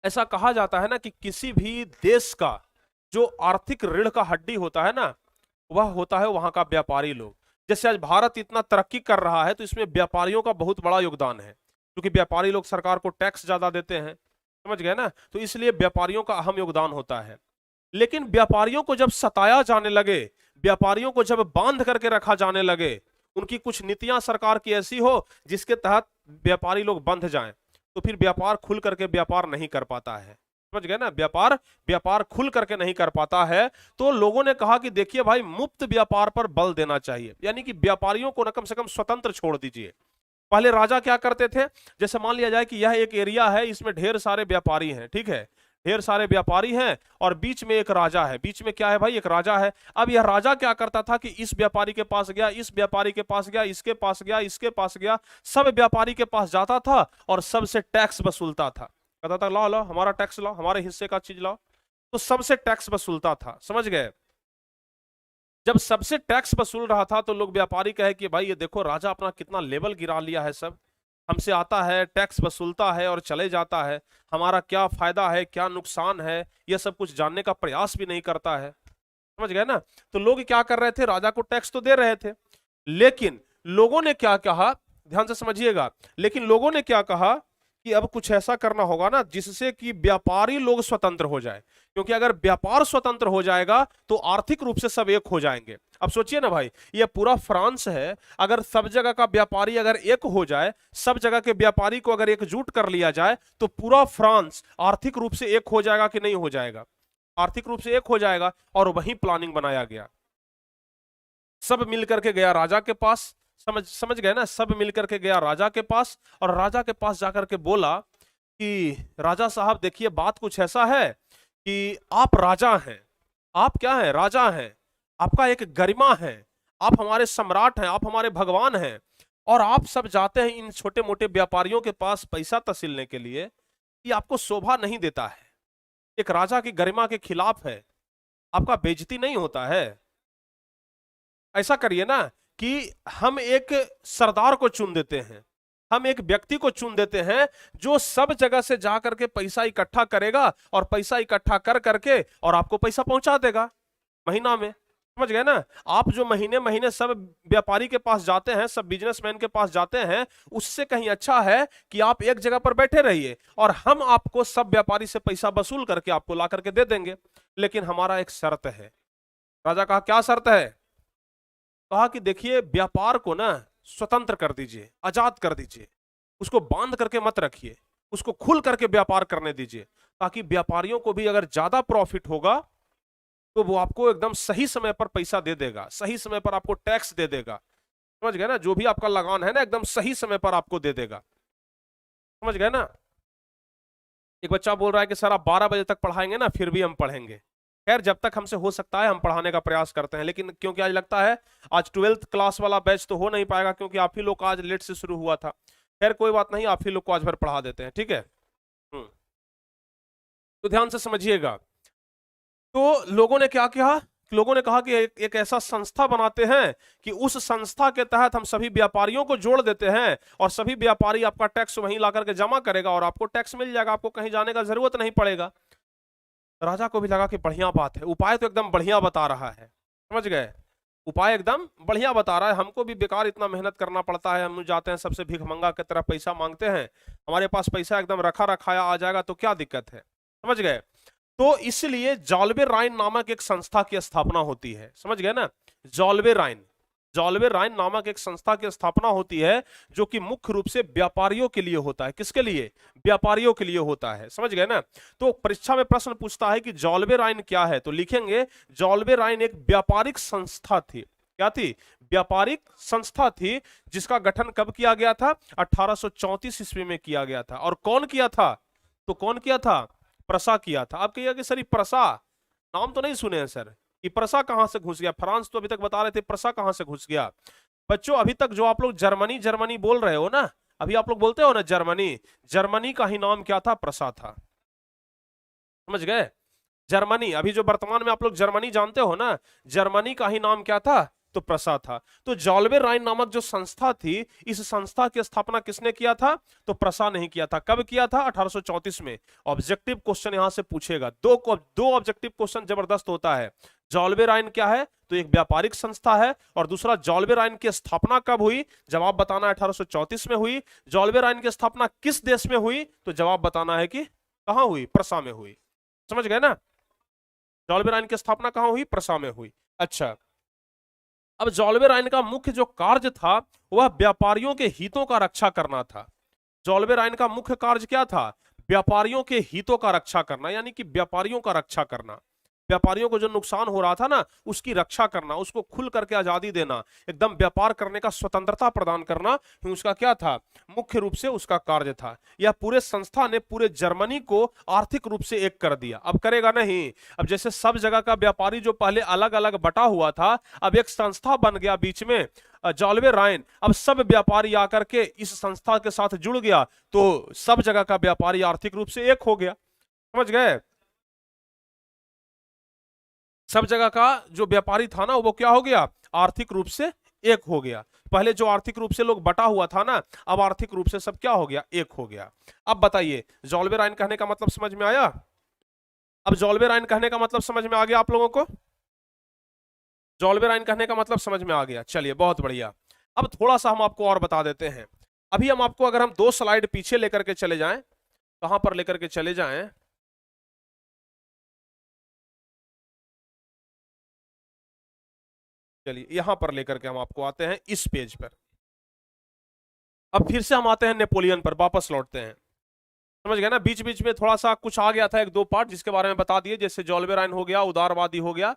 ऐसा कहा जाता है ना कि किसी भी देश का जो आर्थिक रीढ़ का हड्डी होता है ना, वह होता है वहां का व्यापारी लोग। जैसे आज भारत इतना तरक्की कर रहा है, तो इसमें व्यापारियों का बहुत बड़ा योगदान है, क्योंकि व्यापारी लोग सरकार को टैक्स ज्यादा देते हैं। समझ गए ना? तो इसलिए व्यापारियों का अहम योगदान होता है। लेकिन व्यापारियों को जब सताया जाने लगे, व्यापारियों को जब बांध करके रखा जाने लगे, उनकी कुछ नीतियां सरकार की ऐसी हो जिसके तहत व्यापारी लोग बंध जाएं, तो फिर व्यापार खुल करके व्यापार नहीं कर पाता है। समझ गए ना? व्यापार खुल करके नहीं कर पाता है। तो लोगों ने कहा कि देखिए भाई, मुक्त व्यापार पर बल देना चाहिए, यानी कि व्यापारियों को न कम से कम स्वतंत्र छोड़ दीजिए। पहले राजा क्या करते थे, जैसे मान लिया जाए कि यह एक एरिया है, इसमें ढेर सारे व्यापारी हैं, ठीक है, ढेर सारे व्यापारी हैं, और बीच में एक राजा है। बीच में क्या है भाई? एक राजा है। अब यह राजा क्या करता था कि इस व्यापारी के पास गया, इस व्यापारी के पास गया, इसके पास गया, इसके पास गया, सब व्यापारी के पास जाता था और सबसे टैक्स वसूलता था। कहता था लाओ लाओ हमारा टैक्स लाओ, हमारे हिस्से का चीज लाओ। तो सबसे टैक्स वसूलता था। समझ गए? जब सबसे टैक्स वसूल रहा था, तो लोग व्यापारी कहे कि भाई ये देखो, राजा अपना कितना लेवल गिरा लिया है, सब हमसे आता है, टैक्स वसूलता है और चले जाता है, हमारा क्या फायदा है, क्या नुकसान है, यह सब कुछ जानने का प्रयास भी नहीं करता है। समझ गए ना? तो लोग क्या कर रहे थे, राजा को टैक्स तो दे रहे थे, लेकिन लोगों ने क्या कहा, ध्यान से समझिएगा, लेकिन लोगों ने क्या कहा कि अब कुछ ऐसा करना होगा ना जिससे कि व्यापारी लोग स्वतंत्र हो जाए, क्योंकि अगर व्यापार स्वतंत्र हो जाएगा तो आर्थिक रूप से सब एक हो जाएंगे। अब सोचिए ना भाई, ये पूरा फ्रांस है, अगर सब जगह का व्यापारी अगर एक हो जाए, सब जगह के व्यापारी को अगर एकजुट कर लिया जाए, तो पूरा फ्रांस आर्थिक रूप से एक हो जाएगा कि नहीं हो जाएगा? आर्थिक रूप से एक हो जाएगा। और वही प्लानिंग बनाया गया, सब मिलकर के गया राजा के पास, समझ समझ गए ना, सब मिलकर के गया राजा के पास, और राजा के पास जाकर के बोला कि राजा साहब देखिए, बात कुछ ऐसा है कि आप राजा हैं, आप क्या हैं, राजा हैं, आपका एक गरिमा है, आप हमारे सम्राट हैं, आप हमारे भगवान हैं, और आप सब जाते हैं इन छोटे मोटे व्यापारियों के पास पैसा तसीलने के लिए, ये आपको शोभा नहीं देता है, एक राजा की गरिमा के खिलाफ है, आपका बेइज्जती नहीं होता है? ऐसा करिए ना कि हम एक सरदार को चुन देते हैं, हम एक व्यक्ति को चुन देते हैं जो सब जगह से जा करके पैसा इकट्ठा करेगा, और पैसा इकट्ठा कर करके और आपको पैसा पहुंचा देगा महीना में। समझ गए ना? आप जो महीने महीने सब व्यापारी के पास जाते हैं, सब बिजनेसमैन के पास जाते हैं, उससे कहीं अच्छा है कि आप एक जगह पर बैठे रहिए और हम आपको सब व्यापारी से पैसा वसूल करके आपको ला करके दे देंगे। लेकिन हमारा एक शर्त है। राजा कहा, क्या शर्त है? कहा कि देखिए, व्यापार को ना स्वतंत्र कर दीजिए, आजाद कर दीजिए, उसको बांध करके मत रखिए, उसको खुल करके व्यापार करने दीजिए, ताकि व्यापारियों को भी अगर ज्यादा प्रॉफिट होगा तो वो आपको एकदम सही समय पर पैसा दे देगा, सही समय पर आपको टैक्स दे देगा। समझ गए ना? जो भी आपका लगान है ना, एकदम सही समय पर आपको दे देगा। समझ गए ना? एक बच्चा बोल रहा है कि सर आप 12 बजे तक पढ़ाएंगे ना, फिर भी हम पढ़ेंगे। खैर, जब तक हमसे हो सकता है हम पढ़ाने का प्रयास करते हैं, लेकिन क्योंकि आज लगता है आज 12th क्लास वाला बैच तो हो नहीं पाएगा, क्योंकि आप ही लोग का आज लेट से शुरू हुआ था। खैर कोई बात नहीं, आप ही लोग को आज भर पढ़ा देते हैं, ठीक है? तो ध्यान से समझिएगा। तो लोगों ने क्या किया? लोगों ने कहा कि एक ऐसा संस्था बनाते हैं कि उस संस्था के तहत हम सभी व्यापारियों को जोड़ देते हैं, और सभी व्यापारी आपका टैक्स वहीं ला करके जमा करेगा और आपको टैक्स मिल जाएगा, आपको कहीं जाने का जरूरत नहीं पड़ेगा। राजा को भी लगा कि बढ़िया बात है, उपाय तो एकदम बढ़िया बता रहा है। समझ गए? उपाय एकदम बढ़िया बता रहा है, हमको भी बेकार इतना मेहनत करना पड़ता है, हम जाते हैं सबसे भिखमंगा की तरह पैसा मांगते हैं, हमारे पास पैसा एकदम रखा रखाया आ जाएगा तो क्या दिक्कत है। समझ गए? तो इसलिए जॉल्बे राइन नामक एक संस्था की स्थापना होती है। समझ गए ना? जॉल्बे राइन नामक एक संस्था की स्थापना होती है, जो कि मुख्य रूप से व्यापारियों के लिए होता है। किसके लिए? व्यापारियों के लिए होता है। समझ गए ना? तो परीक्षा में प्रश्न पूछता है कि जॉल्बे राइन क्या है, तो लिखेंगे जॉल्बे राइन एक व्यापारिक संस्था थी। क्या थी? व्यापारिक संस्था थी, जिसका गठन कब किया गया था? 1834 ईस्वी में किया गया था। और कौन किया था? तो कौन किया था? प्रसा किया था। आप कहिएगा कि सर प्रसा नाम तो नहीं सुने हैं सर, ये प्रसा कहां से घुस गया? फ्रांस तो अभी तक बता रहे थे, प्रसा कहां से घुस गया? बच्चों, अभी तक जो आप लोग जर्मनी जर्मनी बोल रहे हो ना, अभी आप लोग बोलते हो ना जर्मनी, जर्मनी का ही नाम क्या था? प्रसा था। समझ गए? जर्मनी, अभी जो वर्तमान में आप लोग जर्मनी जानते हो ना, जर्मनी का ही नाम क्या था? तो प्रसा था। तो जॉल्बे राइन नामक जो संस्था थी, इस संस्था की स्थापना किसने किया था? तो प्रसा नहीं किया था। कब किया था? 1834 में। ऑब्जेक्टिव क्वेश्चन यहां से पूछेगा, दो ऑब्जेक्टिव क्वेश्चन जबरदस्त होता है। जॉल्बे राइन क्या है? तो एक व्यापारिक संस्था है, और दूसरा जॉल्बे राइन की स्थापना कब हुई? जवाब बताना है 1834 में हुई। जॉल्बे राइन की स्थापना किस देश में हुई? तो जवाब बताना है कि कहां हुई? प्रसा में हुई। समझ गए ना? जॉल्बे राइन की स्थापना कहां हुई? प्रसा में हुई। अच्छा, अब जॉल्बे राइन का मुख्य जो कार्य था, वह व्यापारियों के हितों का रक्षा करना था। जॉल्बे राइन का मुख्य कार्य क्या था? व्यापारियों के हितों का रक्षा करना, यानी कि व्यापारियों का रक्षा करना, व्यापारियों को जो नुकसान हो रहा था ना, उसकी रक्षा करना, उसको खुल करके आजादी देना, एकदम व्यापार करने का स्वतंत्रता प्रदान करना, ही उसका क्या था? मुख्य रूप से उसका कार्य था। यह पूरे संस्था ने पूरे जर्मनी को आर्थिक रूप से एक कर दिया। अब करेगा नहीं। अब जैसे सब जगह का व्यापारी जो पहले अलग अलग बटा हुआ था, अब एक संस्था बन गया बीच में, जॉल्बे राइन। अब सब व्यापारी आकर के इस संस्था के साथ जुड़ गया, तो सब जगह का व्यापारी आर्थिक रूप से एक हो गया। समझ गए? सब जगह का जो व्यापारी था ना, वो क्या हो गया? आर्थिक रूप से एक हो गया। पहले जो आर्थिक रूप से लोग बटा हुआ था ना, अब आर्थिक रूप से सब क्या हो गया? एक हो गया। अब बताइए, जॉल्बे राइन कहने का मतलब समझ में आया? अब जॉल्बे राइन कहने का मतलब समझ में आ गया आप लोगों को? जॉल्बे राइन कहने का मतलब समझ में आ गया? चलिए, बहुत बढ़िया। अब थोड़ा सा हम आपको और बता देते हैं। अभी हम आपको अगर हम 2 स्लाइड पीछे लेकर के चले जाएं, कहां पर लेकर के चले जाएं, चलिए यहां पर लेकर के हम आपको आते हैं इस पेज पर। अब फिर से हम आते हैं नेपोलियन पर, वापस लौटते हैं। समझ गए ना, बीच बीच में थोड़ा सा कुछ आ गया था, 1-2 पार्ट जिसके बारे में बता दिए, जैसे जॉल्बेराइन हो गया, उदारवादी हो गया,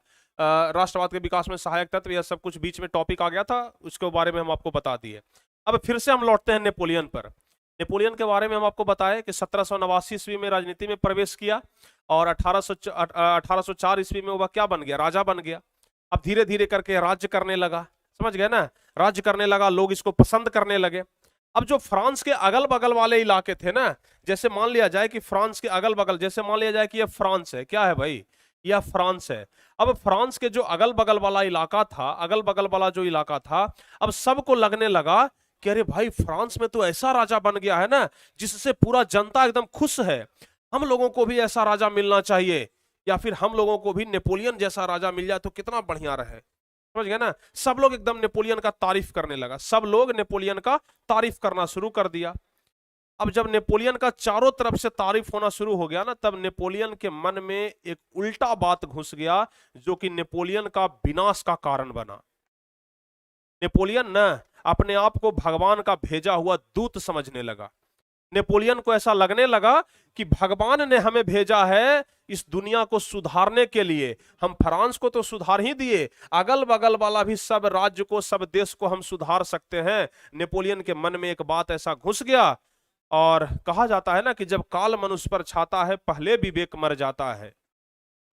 राष्ट्रवाद के विकास में सहायक तत्व, यह सब कुछ बीच में टॉपिक आ गया था, उसके बारे में हम आपको बता दिए। अब फिर से हम लौटते हैं नेपोलियन पर। नेपोलियन के बारे में हम आपको बताएं कि 1789 ईस्वी में राजनीति में प्रवेश किया और 1804 ईस्वी में वह क्या बन गया, राजा बन गया। अब धीरे धीरे करके राज्य करने लगा, समझ गए ना, राज्य करने लगा, लोग इसको पसंद करने लगे। अब जो फ्रांस के अगल बगल वाले इलाके थे ना, जैसे मान लिया जाए कि फ्रांस के अगल बगल, जैसे मान लिया जाए कि यह फ्रांस है, क्या है भाई, यह फ्रांस है। अब फ्रांस के जो अगल बगल वाला इलाका था, अगल बगल वाला जो इलाका था, अब सबको लगने लगा कि अरे भाई फ्रांस में तो ऐसा राजा बन गया है ना जिससे पूरा जनता एकदम खुश है, हम लोगों को भी ऐसा राजा मिलना चाहिए, या फिर हम लोगों को भी नेपोलियन जैसा राजा मिल जाए तो कितना बढ़िया रहे। समझ गए ना, सब लोग एकदम नेपोलियन का तारीफ करने लगा, सब लोग नेपोलियन का तारीफ करना शुरू कर दिया। अब जब नेपोलियन का चारों तरफ से तारीफ होना शुरू हो गया ना, तब नेपोलियन के मन में एक उल्टा बात घुस गया जो कि नेपोलियन का विनाश का कारण बना। नेपोलियन ना अपने आप को भगवान का भेजा हुआ दूत समझने लगा। नेपोलियन को ऐसा लगने लगा कि भगवान ने हमें भेजा है इस दुनिया को सुधारने के लिए। हम फ्रांस को तो सुधार ही दिए, अगल बगल वाला भी सब राज्य को, सब देश को हम सुधार सकते हैं। नेपोलियन के मन में एक बात ऐसा घुस गया, और कहा जाता है ना कि जब काल मनुष्य पर छाता है पहले विवेक मर जाता है।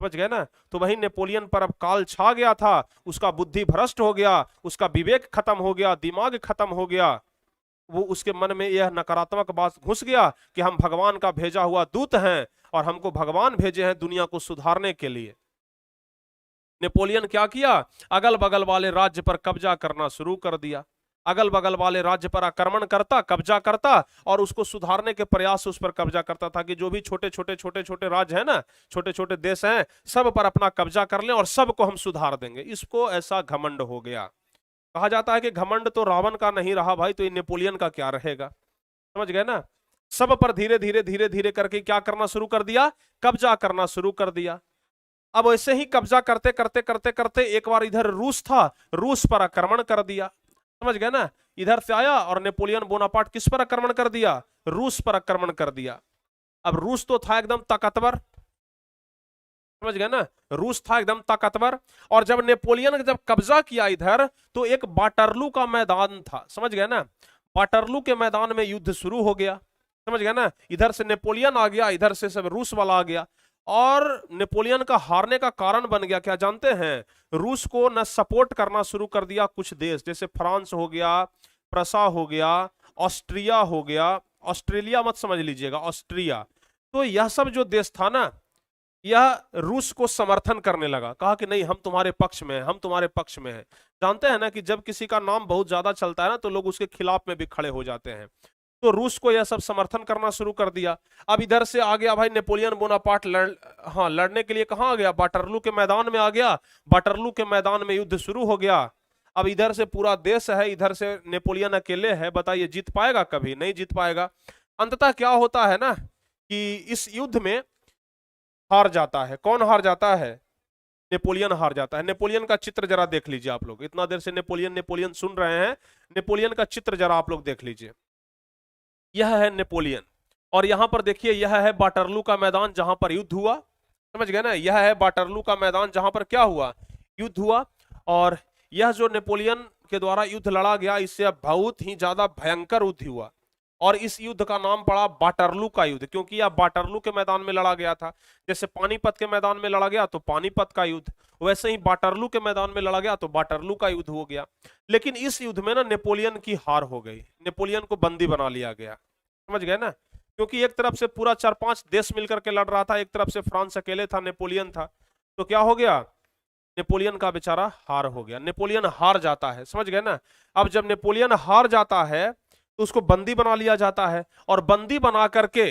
समझ गए ना, तो वही नेपोलियन पर अब काल छा गया था, उसका बुद्धि भ्रष्ट हो गया, उसका विवेक खत्म हो गया, दिमाग खत्म हो गया। वो उसके मन में यह नकारात्मक बात घुस गया कि हम भगवान का भेजा हुआ दूत हैं और हमको भगवान भेजे हैं दुनिया को सुधारने के लिए। नेपोलियन क्या किया, अगल बगल वाले राज्य पर कब्जा करना शुरू कर दिया, अगल बगल वाले राज्य पर आक्रमण करता, कब्जा करता और उसको सुधारने के प्रयास उस पर कब्जा करता था कि जो भी छोटे छोटे राज्य है ना, छोटे छोटे देश हैं, सब पर अपना कब्जा कर लें और सबको हम सुधार देंगे। इसको ऐसा घमंड हो गया। कहा जाता है कि घमंड तो रावण का नहीं रहा भाई, तो ये नेपोलियन का क्या रहेगा। समझ गए ना, सब पर धीरे धीरे करके क्या करना शुरू कर दिया, कब्जा करना शुरू कर दिया। अब ऐसे ही कब्जा करते करते करते करते एक बार इधर रूस था, रूस पर आक्रमण कर दिया। समझ गए ना, इधर से आया और नेपोलियन बोनापार्ट किस पर आक्रमण कर दिया, रूस पर आक्रमण कर दिया। अब रूस तो था एकदम ताकतवर, समझ गए ना, रूस था एकदम ताकतवर। और जब नेपोलियन ने जब कब्जा किया इधर, तो एक वाटरलू का मैदान था, समझ गए ना, वाटरलू के मैदान में युद्ध शुरू हो गया। समझ गए ना, इधर से नेपोलियन आ गया, इधर से सब रूस वाला आ गया, और नेपोलियन का हारने का कारण बन गया क्या जानते हैं, रूस को न सपोर्ट करना शुरू कर दिया कुछ देश, जैसे फ्रांस हो गया, प्रसा हो गया, ऑस्ट्रिया हो गया, ऑस्ट्रेलिया मत समझ लीजिएगा, ऑस्ट्रिया। तो यह सब जो देश था ना, यह रूस को समर्थन करने लगा, कहा कि नहीं हम तुम्हारे पक्ष में हैं, हम तुम्हारे पक्ष में हैं। जानते हैं ना कि जब किसी का नाम बहुत ज्यादा चलता है ना, तो लोग उसके खिलाफ में भी खड़े हो जाते हैं। तो रूस को यह सब समर्थन करना शुरू कर दिया। अब इधर से आ गया भाई नेपोलियन बोनापार्ट लड़ने के लिए, कहाँ आ गया, वाटरलू के मैदान में आ गया। वाटरलू के मैदान में युद्ध शुरू हो गया। अब इधर से पूरा देश है, इधर से नेपोलियन अकेले है, बताइए जीत पाएगा, कभी नहीं जीत पाएगा। अंततः क्या होता है ना कि इस युद्ध में हार जाता है। कौन हार जाता है, नेपोलियन हार जाता है। नेपोलियन का चित्र जरा देख लीजिए आप लोग, इतना देर से नेपोलियन नेपोलियन सुन रहे हैं, नेपोलियन का चित्र जरा आप लोग देख लीजिए। यह है नेपोलियन, और यहां पर देखिए यह है वाटरलू का मैदान जहां पर युद्ध हुआ। समझ गए ना, यह है वाटरलू का मैदान जहां पर क्या हुआ, युद्ध हुआ। और यह जो नेपोलियन के द्वारा युद्ध लड़ा गया, इससे बहुत ही ज्यादा भयंकर युद्ध हुआ, और इस युद्ध का नाम पड़ा वाटरलू का युद्ध, क्योंकि यह वाटरलू के मैदान में लड़ा गया था। जैसे पानीपत के मैदान में लड़ा गया तो पानीपत का युद्ध, वैसे ही वाटरलू के मैदान में लड़ा गया तो वाटरलू का युद्ध हो गया। लेकिन इस युद्ध में ना नेपोलियन की हार हो गई, नेपोलियन को बंदी बना लिया गया। समझ गए ना, क्योंकि एक तरफ से पूरा 4-5 देश मिलकर के लड़ रहा था, एक तरफ से फ्रांस अकेले था, नेपोलियन था। तो क्या हो गया, नेपोलियन का बेचारा हार हो गया, नेपोलियन हार जाता है। समझ गए ना, अब जब नेपोलियन हार जाता है तो उसको बंदी बना लिया जाता है, और बंदी बना करके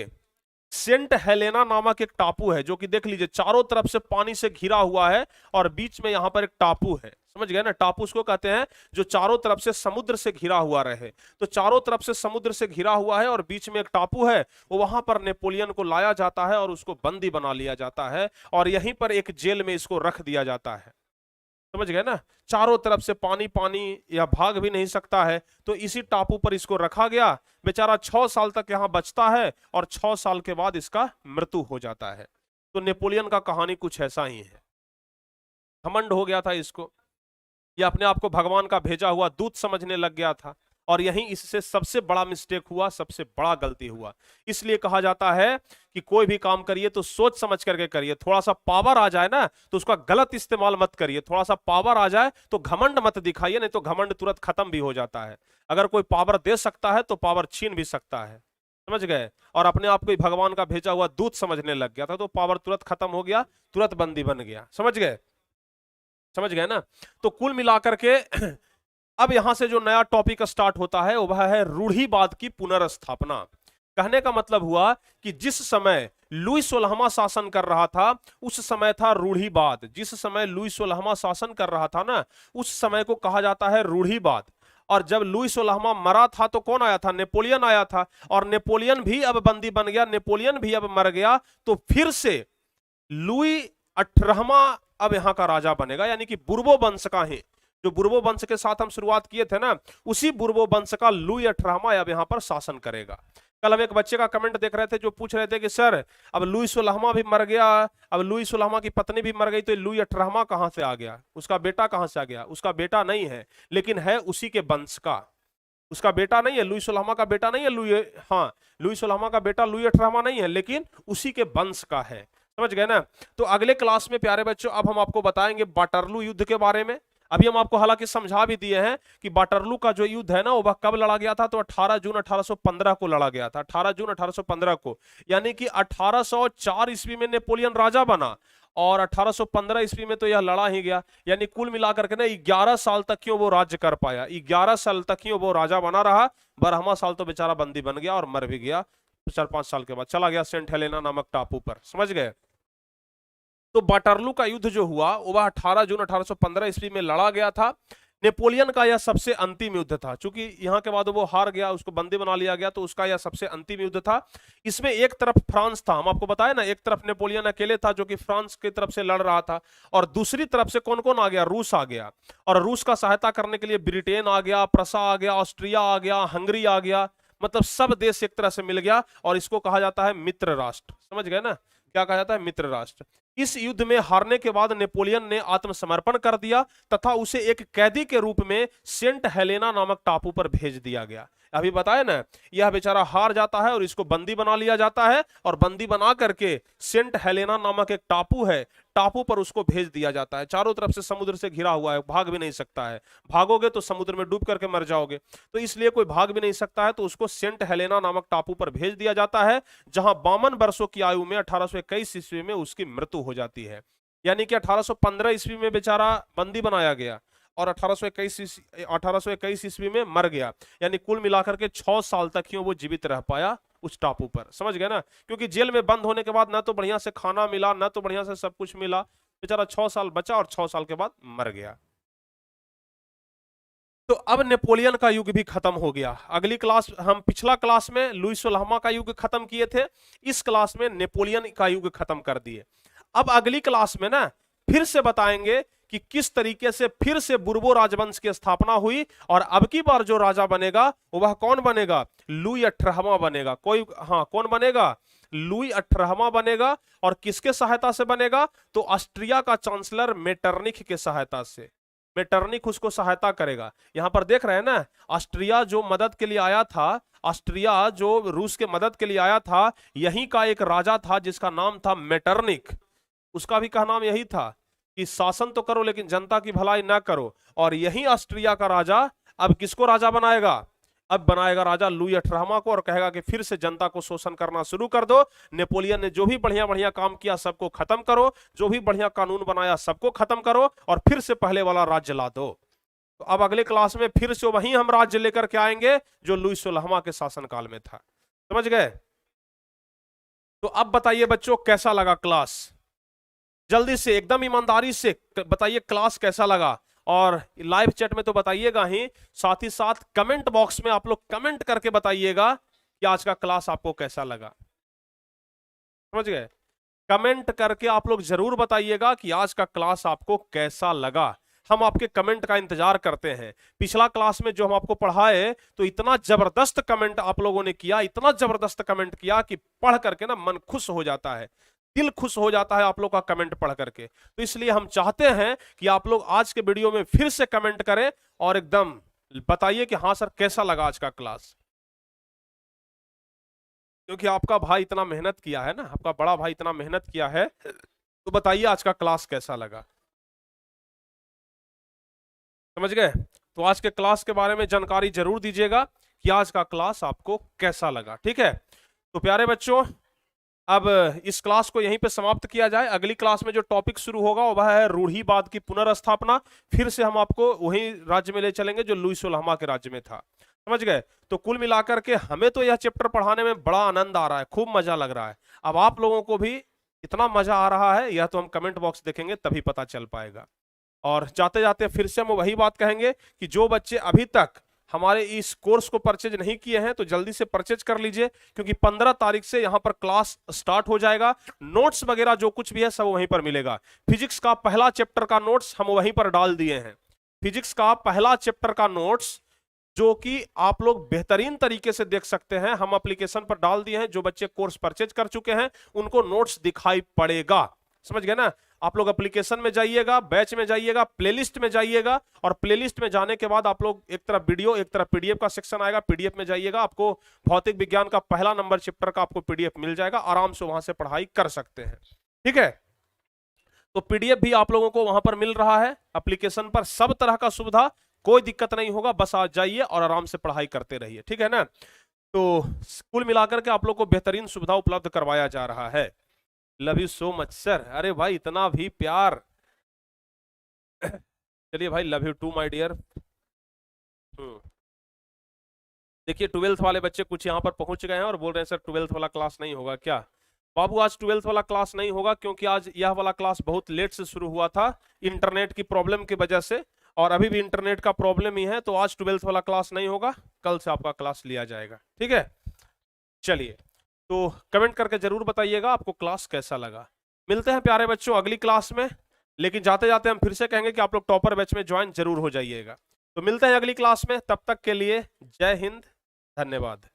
सेंट हेलेना नामक एक टापू है, जो कि देख लीजिए चारों तरफ से पानी से घिरा हुआ है और बीच में यहां पर एक टापू है। समझ गए ना, टापू उसको कहते हैं जो चारों तरफ से समुद्र से घिरा हुआ रहे। तो चारों तरफ से समुद्र से घिरा हुआ है और बीच में एक टापू है, वो वहां पर नेपोलियन को लाया जाता है और उसको बंदी बना लिया जाता है और यहीं पर एक जेल में इसको रख दिया जाता है। समझ गए ना, चारों तरफ से पानी पानी, या भाग भी नहीं सकता है, तो इसी टापू पर इसको रखा गया। बेचारा 6 साल तक यहाँ बचता है और 6 साल के बाद इसका मृत्यु हो जाता है। तो नेपोलियन का कहानी कुछ ऐसा ही है। घमंड हो गया था इसको, ये अपने आप को भगवान का भेजा हुआ दूत समझने लग गया था और यहीं इससे सबसे बड़ा मिस्टेक हुआ, सबसे बड़ा गलती हुआ। इसलिए कहा जाता है कि कोई भी काम करिए तो सोच समझ करके करिए। थोड़ा सा पावर आ जाए ना तो उसका गलत इस्तेमाल मत करिए। थोड़ा सा पावर आ जाए तो घमंड मत दिखाइए, नहीं तो घमंड तुरंत खत्म भी हो जाता है। अगर कोई पावर दे सकता है तो पावर छीन भी सकता है। समझ गए, और अपने आप को ही भगवान का भेजा हुआ दूत समझने लग गया था तो पावर तुरंत खत्म हो गया, तुरंत बंदी बन गया। समझ गए, समझ गए ना। तो कुल मिलाकर के अब यहां से जो नया टॉपिक स्टार्ट होता है वह है रूढ़िवाद की पुनर्स्थापना। कहने का मतलब हुआ कि जिस समय लुई 16वां शासन कर रहा था उस समय था रूढ़िवाद। जिस समय लुई 16वां शासन कर रहा था ना, उस समय को कहा जाता है रूढ़िवाद। और जब लुई 16वां मरा था तो कौन आया था? नेपोलियन आया था। और नेपोलियन भी अब बंदी बन गया, नेपोलियन भी अब मर गया। तो फिर से लुई 18वां अब यहां का राजा बनेगा, यानी कि बुर्बो वंश का ही, जो बुर्बो वंश के साथ हम शुरुआत किए थे ना, उसी बुर्बो वंश का लुई 18वां अब यहां पर शासन करेगा। कल हम एक बच्चे का कमेंट देख रहे थे जो पूछ रहे थे कि सर अब लुई 16वां भी मर गया, अब लुई 16वां की पत्नी भी मर गई, तो लुई 18वां कहां से आ गया? उसका बेटा कहां से आ गया? उसका बेटा नहीं है, लेकिन है उसी के वंश का। उसका बेटा नहीं है, लुई 16वां का बेटा नहीं है लुई, हाँ लुई 16वां का बेटा लुई 18वां नहीं है, लेकिन उसी के वंश का है। समझ गए ना। तो अगले क्लास में प्यारे बच्चों अब हम आपको बताएंगे वाटरलू युद्ध के बारे में। अभी हम आपको हालांकि समझा भी दिए हैं कि वाटरलू का जो युद्ध है ना वह कब लड़ा गया था, तो 18 जून 1815 को लड़ा गया था। 18 जून 1815 को, यानी कि 1804 ईस्वी में नेपोलियन राजा बना और 1815 ईस्वी में तो यह लड़ा ही गया। यानी कुल मिलाकर के ना 11 साल तक क्यों वो राज्य कर पाया, 11 साल तक क्यों वो राजा बना रहा। 12वां साल तो बेचारा बंदी बन गया और मर भी गया। 4-5 साल के बाद चला गया सेंट हेलेना नामक टापू पर। समझ गए। तो वाटरलू का युद्ध जो हुआ वह 18 जून 1815 ईस्वी में लड़ा गया था। नेपोलियन का यह सबसे अंतिम युद्ध था, क्योंकि यहां के बाद वो हार गया, उसको बंदी बना लिया गया, तो उसका यह सबसे अंतिम युद्ध था। इसमें एक तरफ फ्रांस था, हम आपको बताया ना, एक तरफ नेपोलियन अकेले था जो कि फ्रांस की तरफ से लड़ रहा था, और दूसरी तरफ से कौन कौन आ गया? रूस आ गया। और रूस का सहायता करने के लिए ब्रिटेन आ गया, प्रसा आ गया, ऑस्ट्रिया आ गया, हंगरी आ गया। मतलब सब देश एक तरह से मिल गया और इसको कहा जाता है मित्र राष्ट्र। समझ गए ना, क्या कहा जाता है? मित्र राष्ट्र। इस युद्ध में हारने के बाद नेपोलियन ने आत्मसमर्पण कर दिया तथा उसे एक कैदी के रूप में सेंट हेलेना नामक टापू पर भेज दिया गया। अभी बताया ना, यह बेचारा हार जाता है और इसको बंदी बना लिया जाता है और बंदी बना करके सेंट हेलेना नामक एक टापू है, टापू पर उसको भेज दिया जाता है। चारों तरफ से समुद्र से घिरा हुआ है, भाग भी नहीं सकता है, भागोगे तो समुद्र में डूब करके मर जाओगे, तो इसलिए कोई भाग भी नहीं सकता है। तो उसको सेंट हेलेना नामक टापू पर भेज दिया जाता है, जहां 52 वर्षों की आयु में 1821 ईस्वी में उसकी मृत्यु हो जाती है। यानी कि 1815 ईस्वी में बेचारा बंदी बनाया गया और 1821 ईस्वी में मर गया। यानी कुल मिलाकर के 6 साल तक ही वो जीवित रह पाया उस टापू पर। समझ गए ना, क्योंकि जेल में बंद होने के बाद ना तो बढ़िया से खाना मिला, ना तो बढ़िया से सब कुछ मिला। बेचारा 6 साल बचा और 6 साल के बाद मर गया। तो अब नेपोलियन का युग भी खत्म हो गया। अगली क्लास, हम पिछला क्लास में लुई 16वां का युग खत्म किए थे, इस क्लास में नेपोलियन का युग खत्म कर दिए। अब अगली क्लास में ना फिर से बताएंगे कि किस तरीके से फिर से बुर्बो राजवंश की स्थापना हुई और अब की बार जो राजा बनेगा वह कौन बनेगा? लुई 18वां बनेगा। कोई, हाँ कौन बनेगा? लुई 18वां बनेगा। और किसके सहायता से बनेगा? तो ऑस्ट्रिया का चांसलर मेटरनिख के सहायता से। मेटरनिख उसको सहायता करेगा। यहां पर देख रहे हैं ना, ऑस्ट्रिया जो मदद के लिए आया था, ऑस्ट्रिया जो रूस के मदद के लिए आया था, यहीं का एक राजा था जिसका नाम था मेटरनिख। उसका भी का नाम यही था कि शासन तो करो लेकिन जनता की भलाई ना करो। और यही ऑस्ट्रिया का राजा अब किसको राजा बनाएगा? अब बनाएगा राजा लुई 18वां को और कहेगा कि फिर से जनता को शोषण करना शुरू कर दो। नेपोलियन ने जो भी बढ़िया बढ़िया काम किया सबको खत्म करो, जो भी बढ़िया कानून बनाया सबको खत्म करो और फिर से पहले वाला राज्य ला दो। तो अब अगले क्लास में फिर से वही हम राज्य लेकर के आएंगे जो लुई 16वां के शासनकाल में था। समझ गए? तो अब बताइए बच्चों कैसा लगा क्लास, जल्दी से एकदम ईमानदारी से बताइए क्लास कैसा लगा। और लाइव चैट में तो बताइएगा ही, साथ ही साथ कमेंट बॉक्स में आप लोग कमेंट करके बताइएगा कि आज का क्लास आपको कैसा लगा। समझ गए? कमेंट करके आप लोग जरूर बताइएगा कि आज का क्लास आपको कैसा लगा। हम आपके कमेंट का इंतजार करते हैं। पिछला क्लास में जो हम आपको पढ़ाए तो इतना जबरदस्त कमेंट आप लोगों ने किया, इतना जबरदस्त कमेंट किया कि पढ़ करके ना मन खुश हो जाता है, दिल खुश हो जाता है आप लोग का कमेंट पढ़ करके। तो इसलिए हम चाहते हैं कि आप लोग आज के वीडियो में फिर से कमेंट करें और एकदम बताइए कि हाँ सर कैसा लगा आज का क्लास। क्योंकि आपका भाई इतना मेहनत किया है ना, आपका बड़ा भाई इतना मेहनत किया है, तो बताइए आज का क्लास कैसा लगा। समझ गए? तो आज के क्लास के बारे में जानकारी जरूर दीजिएगा कि आज का क्लास आपको कैसा लगा। ठीक है, तो प्यारे बच्चों अब इस क्लास को यहीं पे समाप्त किया जाए। अगली क्लास में जो टॉपिक शुरू होगा वह है रूढ़िवाद की पुनर्स्थापना। फिर से हम आपको वही राज्य में ले चलेंगे जो लुईस ओल्हामा के राज्य में था। समझ गए? तो कुल मिलाकर के हमें तो यह चैप्टर पढ़ाने में बड़ा आनंद आ रहा है, खूब मजा लग रहा है। अब आप लोगों को भी इतना मजा आ रहा है यह तो हम कमेंट बॉक्स देखेंगे तभी पता चल पाएगा। और जाते जाते फिर से हम वही बात कहेंगे कि जो बच्चे अभी तक हमारे इस कोर्स को परचेज नहीं किए हैं तो जल्दी से परचेज कर लीजिए, क्योंकि 15 तारीख से यहां पर क्लास स्टार्ट हो जाएगा। नोट्स वगैरह जो कुछ भी है सब वहीं पर मिलेगा। फिजिक्स का पहला चैप्टर का नोट्स हम वहीं पर डाल दिए हैं। फिजिक्स का पहला चैप्टर का नोट्स जो कि आप लोग बेहतरीन तरीके से देख सकते हैं, हम एप्लीकेशन पर डाल दिए हैं। जो बच्चे कोर्स परचेज कर चुके हैं उनको नोट्स दिखाई पड़ेगा। समझ गए ना? आप लोग एप्लीकेशन में जाइएगा, बैच में जाइएगा, प्लेलिस्ट में जाइएगा, और प्लेलिस्ट में जाने के बाद आप लोग एक तरफ वीडियो एक तरफ पीडीएफ का सेक्शन आएगा, पीडीएफ में जाइएगा, आपको भौतिक विज्ञान का पहला नंबर चैप्टर का आपको पीडीएफ मिल जाएगा। आराम से वहां से पढ़ाई कर सकते हैं। ठीक है, तो पीडीएफ भी आप लोगों को वहां पर मिल रहा है एप्लीकेशन पर। सब तरह का सुविधा, कोई दिक्कत नहीं होगा, बस आ जाइए और आराम से पढ़ाई करते रहिए। ठीक है ना? तो कुल मिलाकर के आप लोग को बेहतरीन सुविधा उपलब्ध करवाया जा रहा है। Love you so much sir. अरे भाई इतना भी प्यार। चलिए भाई, love you too my dear. देखिए 12th वाले बच्चे कुछ यहाँ पर पहुंच गए हैं और बोल रहे हैं सर 12th वाला क्लास नहीं होगा क्या? बाबू आज 12th वाला क्लास नहीं होगा, क्योंकि आज यह वाला क्लास बहुत लेट से शुरू हुआ था इंटरनेट की प्रॉब्लम की वजह से, और अभी भी इंटरनेट का प्रॉब्लम ही है। तो आज 12th वाला क्लास नहीं होगा, कल से आपका क्लास लिया जाएगा। ठीक है, चलिए तो कमेंट करके जरूर बताइएगा आपको क्लास कैसा लगा। मिलते हैं प्यारे बच्चों अगली क्लास में, लेकिन जाते जाते हम फिर से कहेंगे कि आप लोग टॉपर बैच में ज्वाइन जरूर हो जाइएगा। तो मिलते हैं अगली क्लास में, तब तक के लिए जय हिंद, धन्यवाद।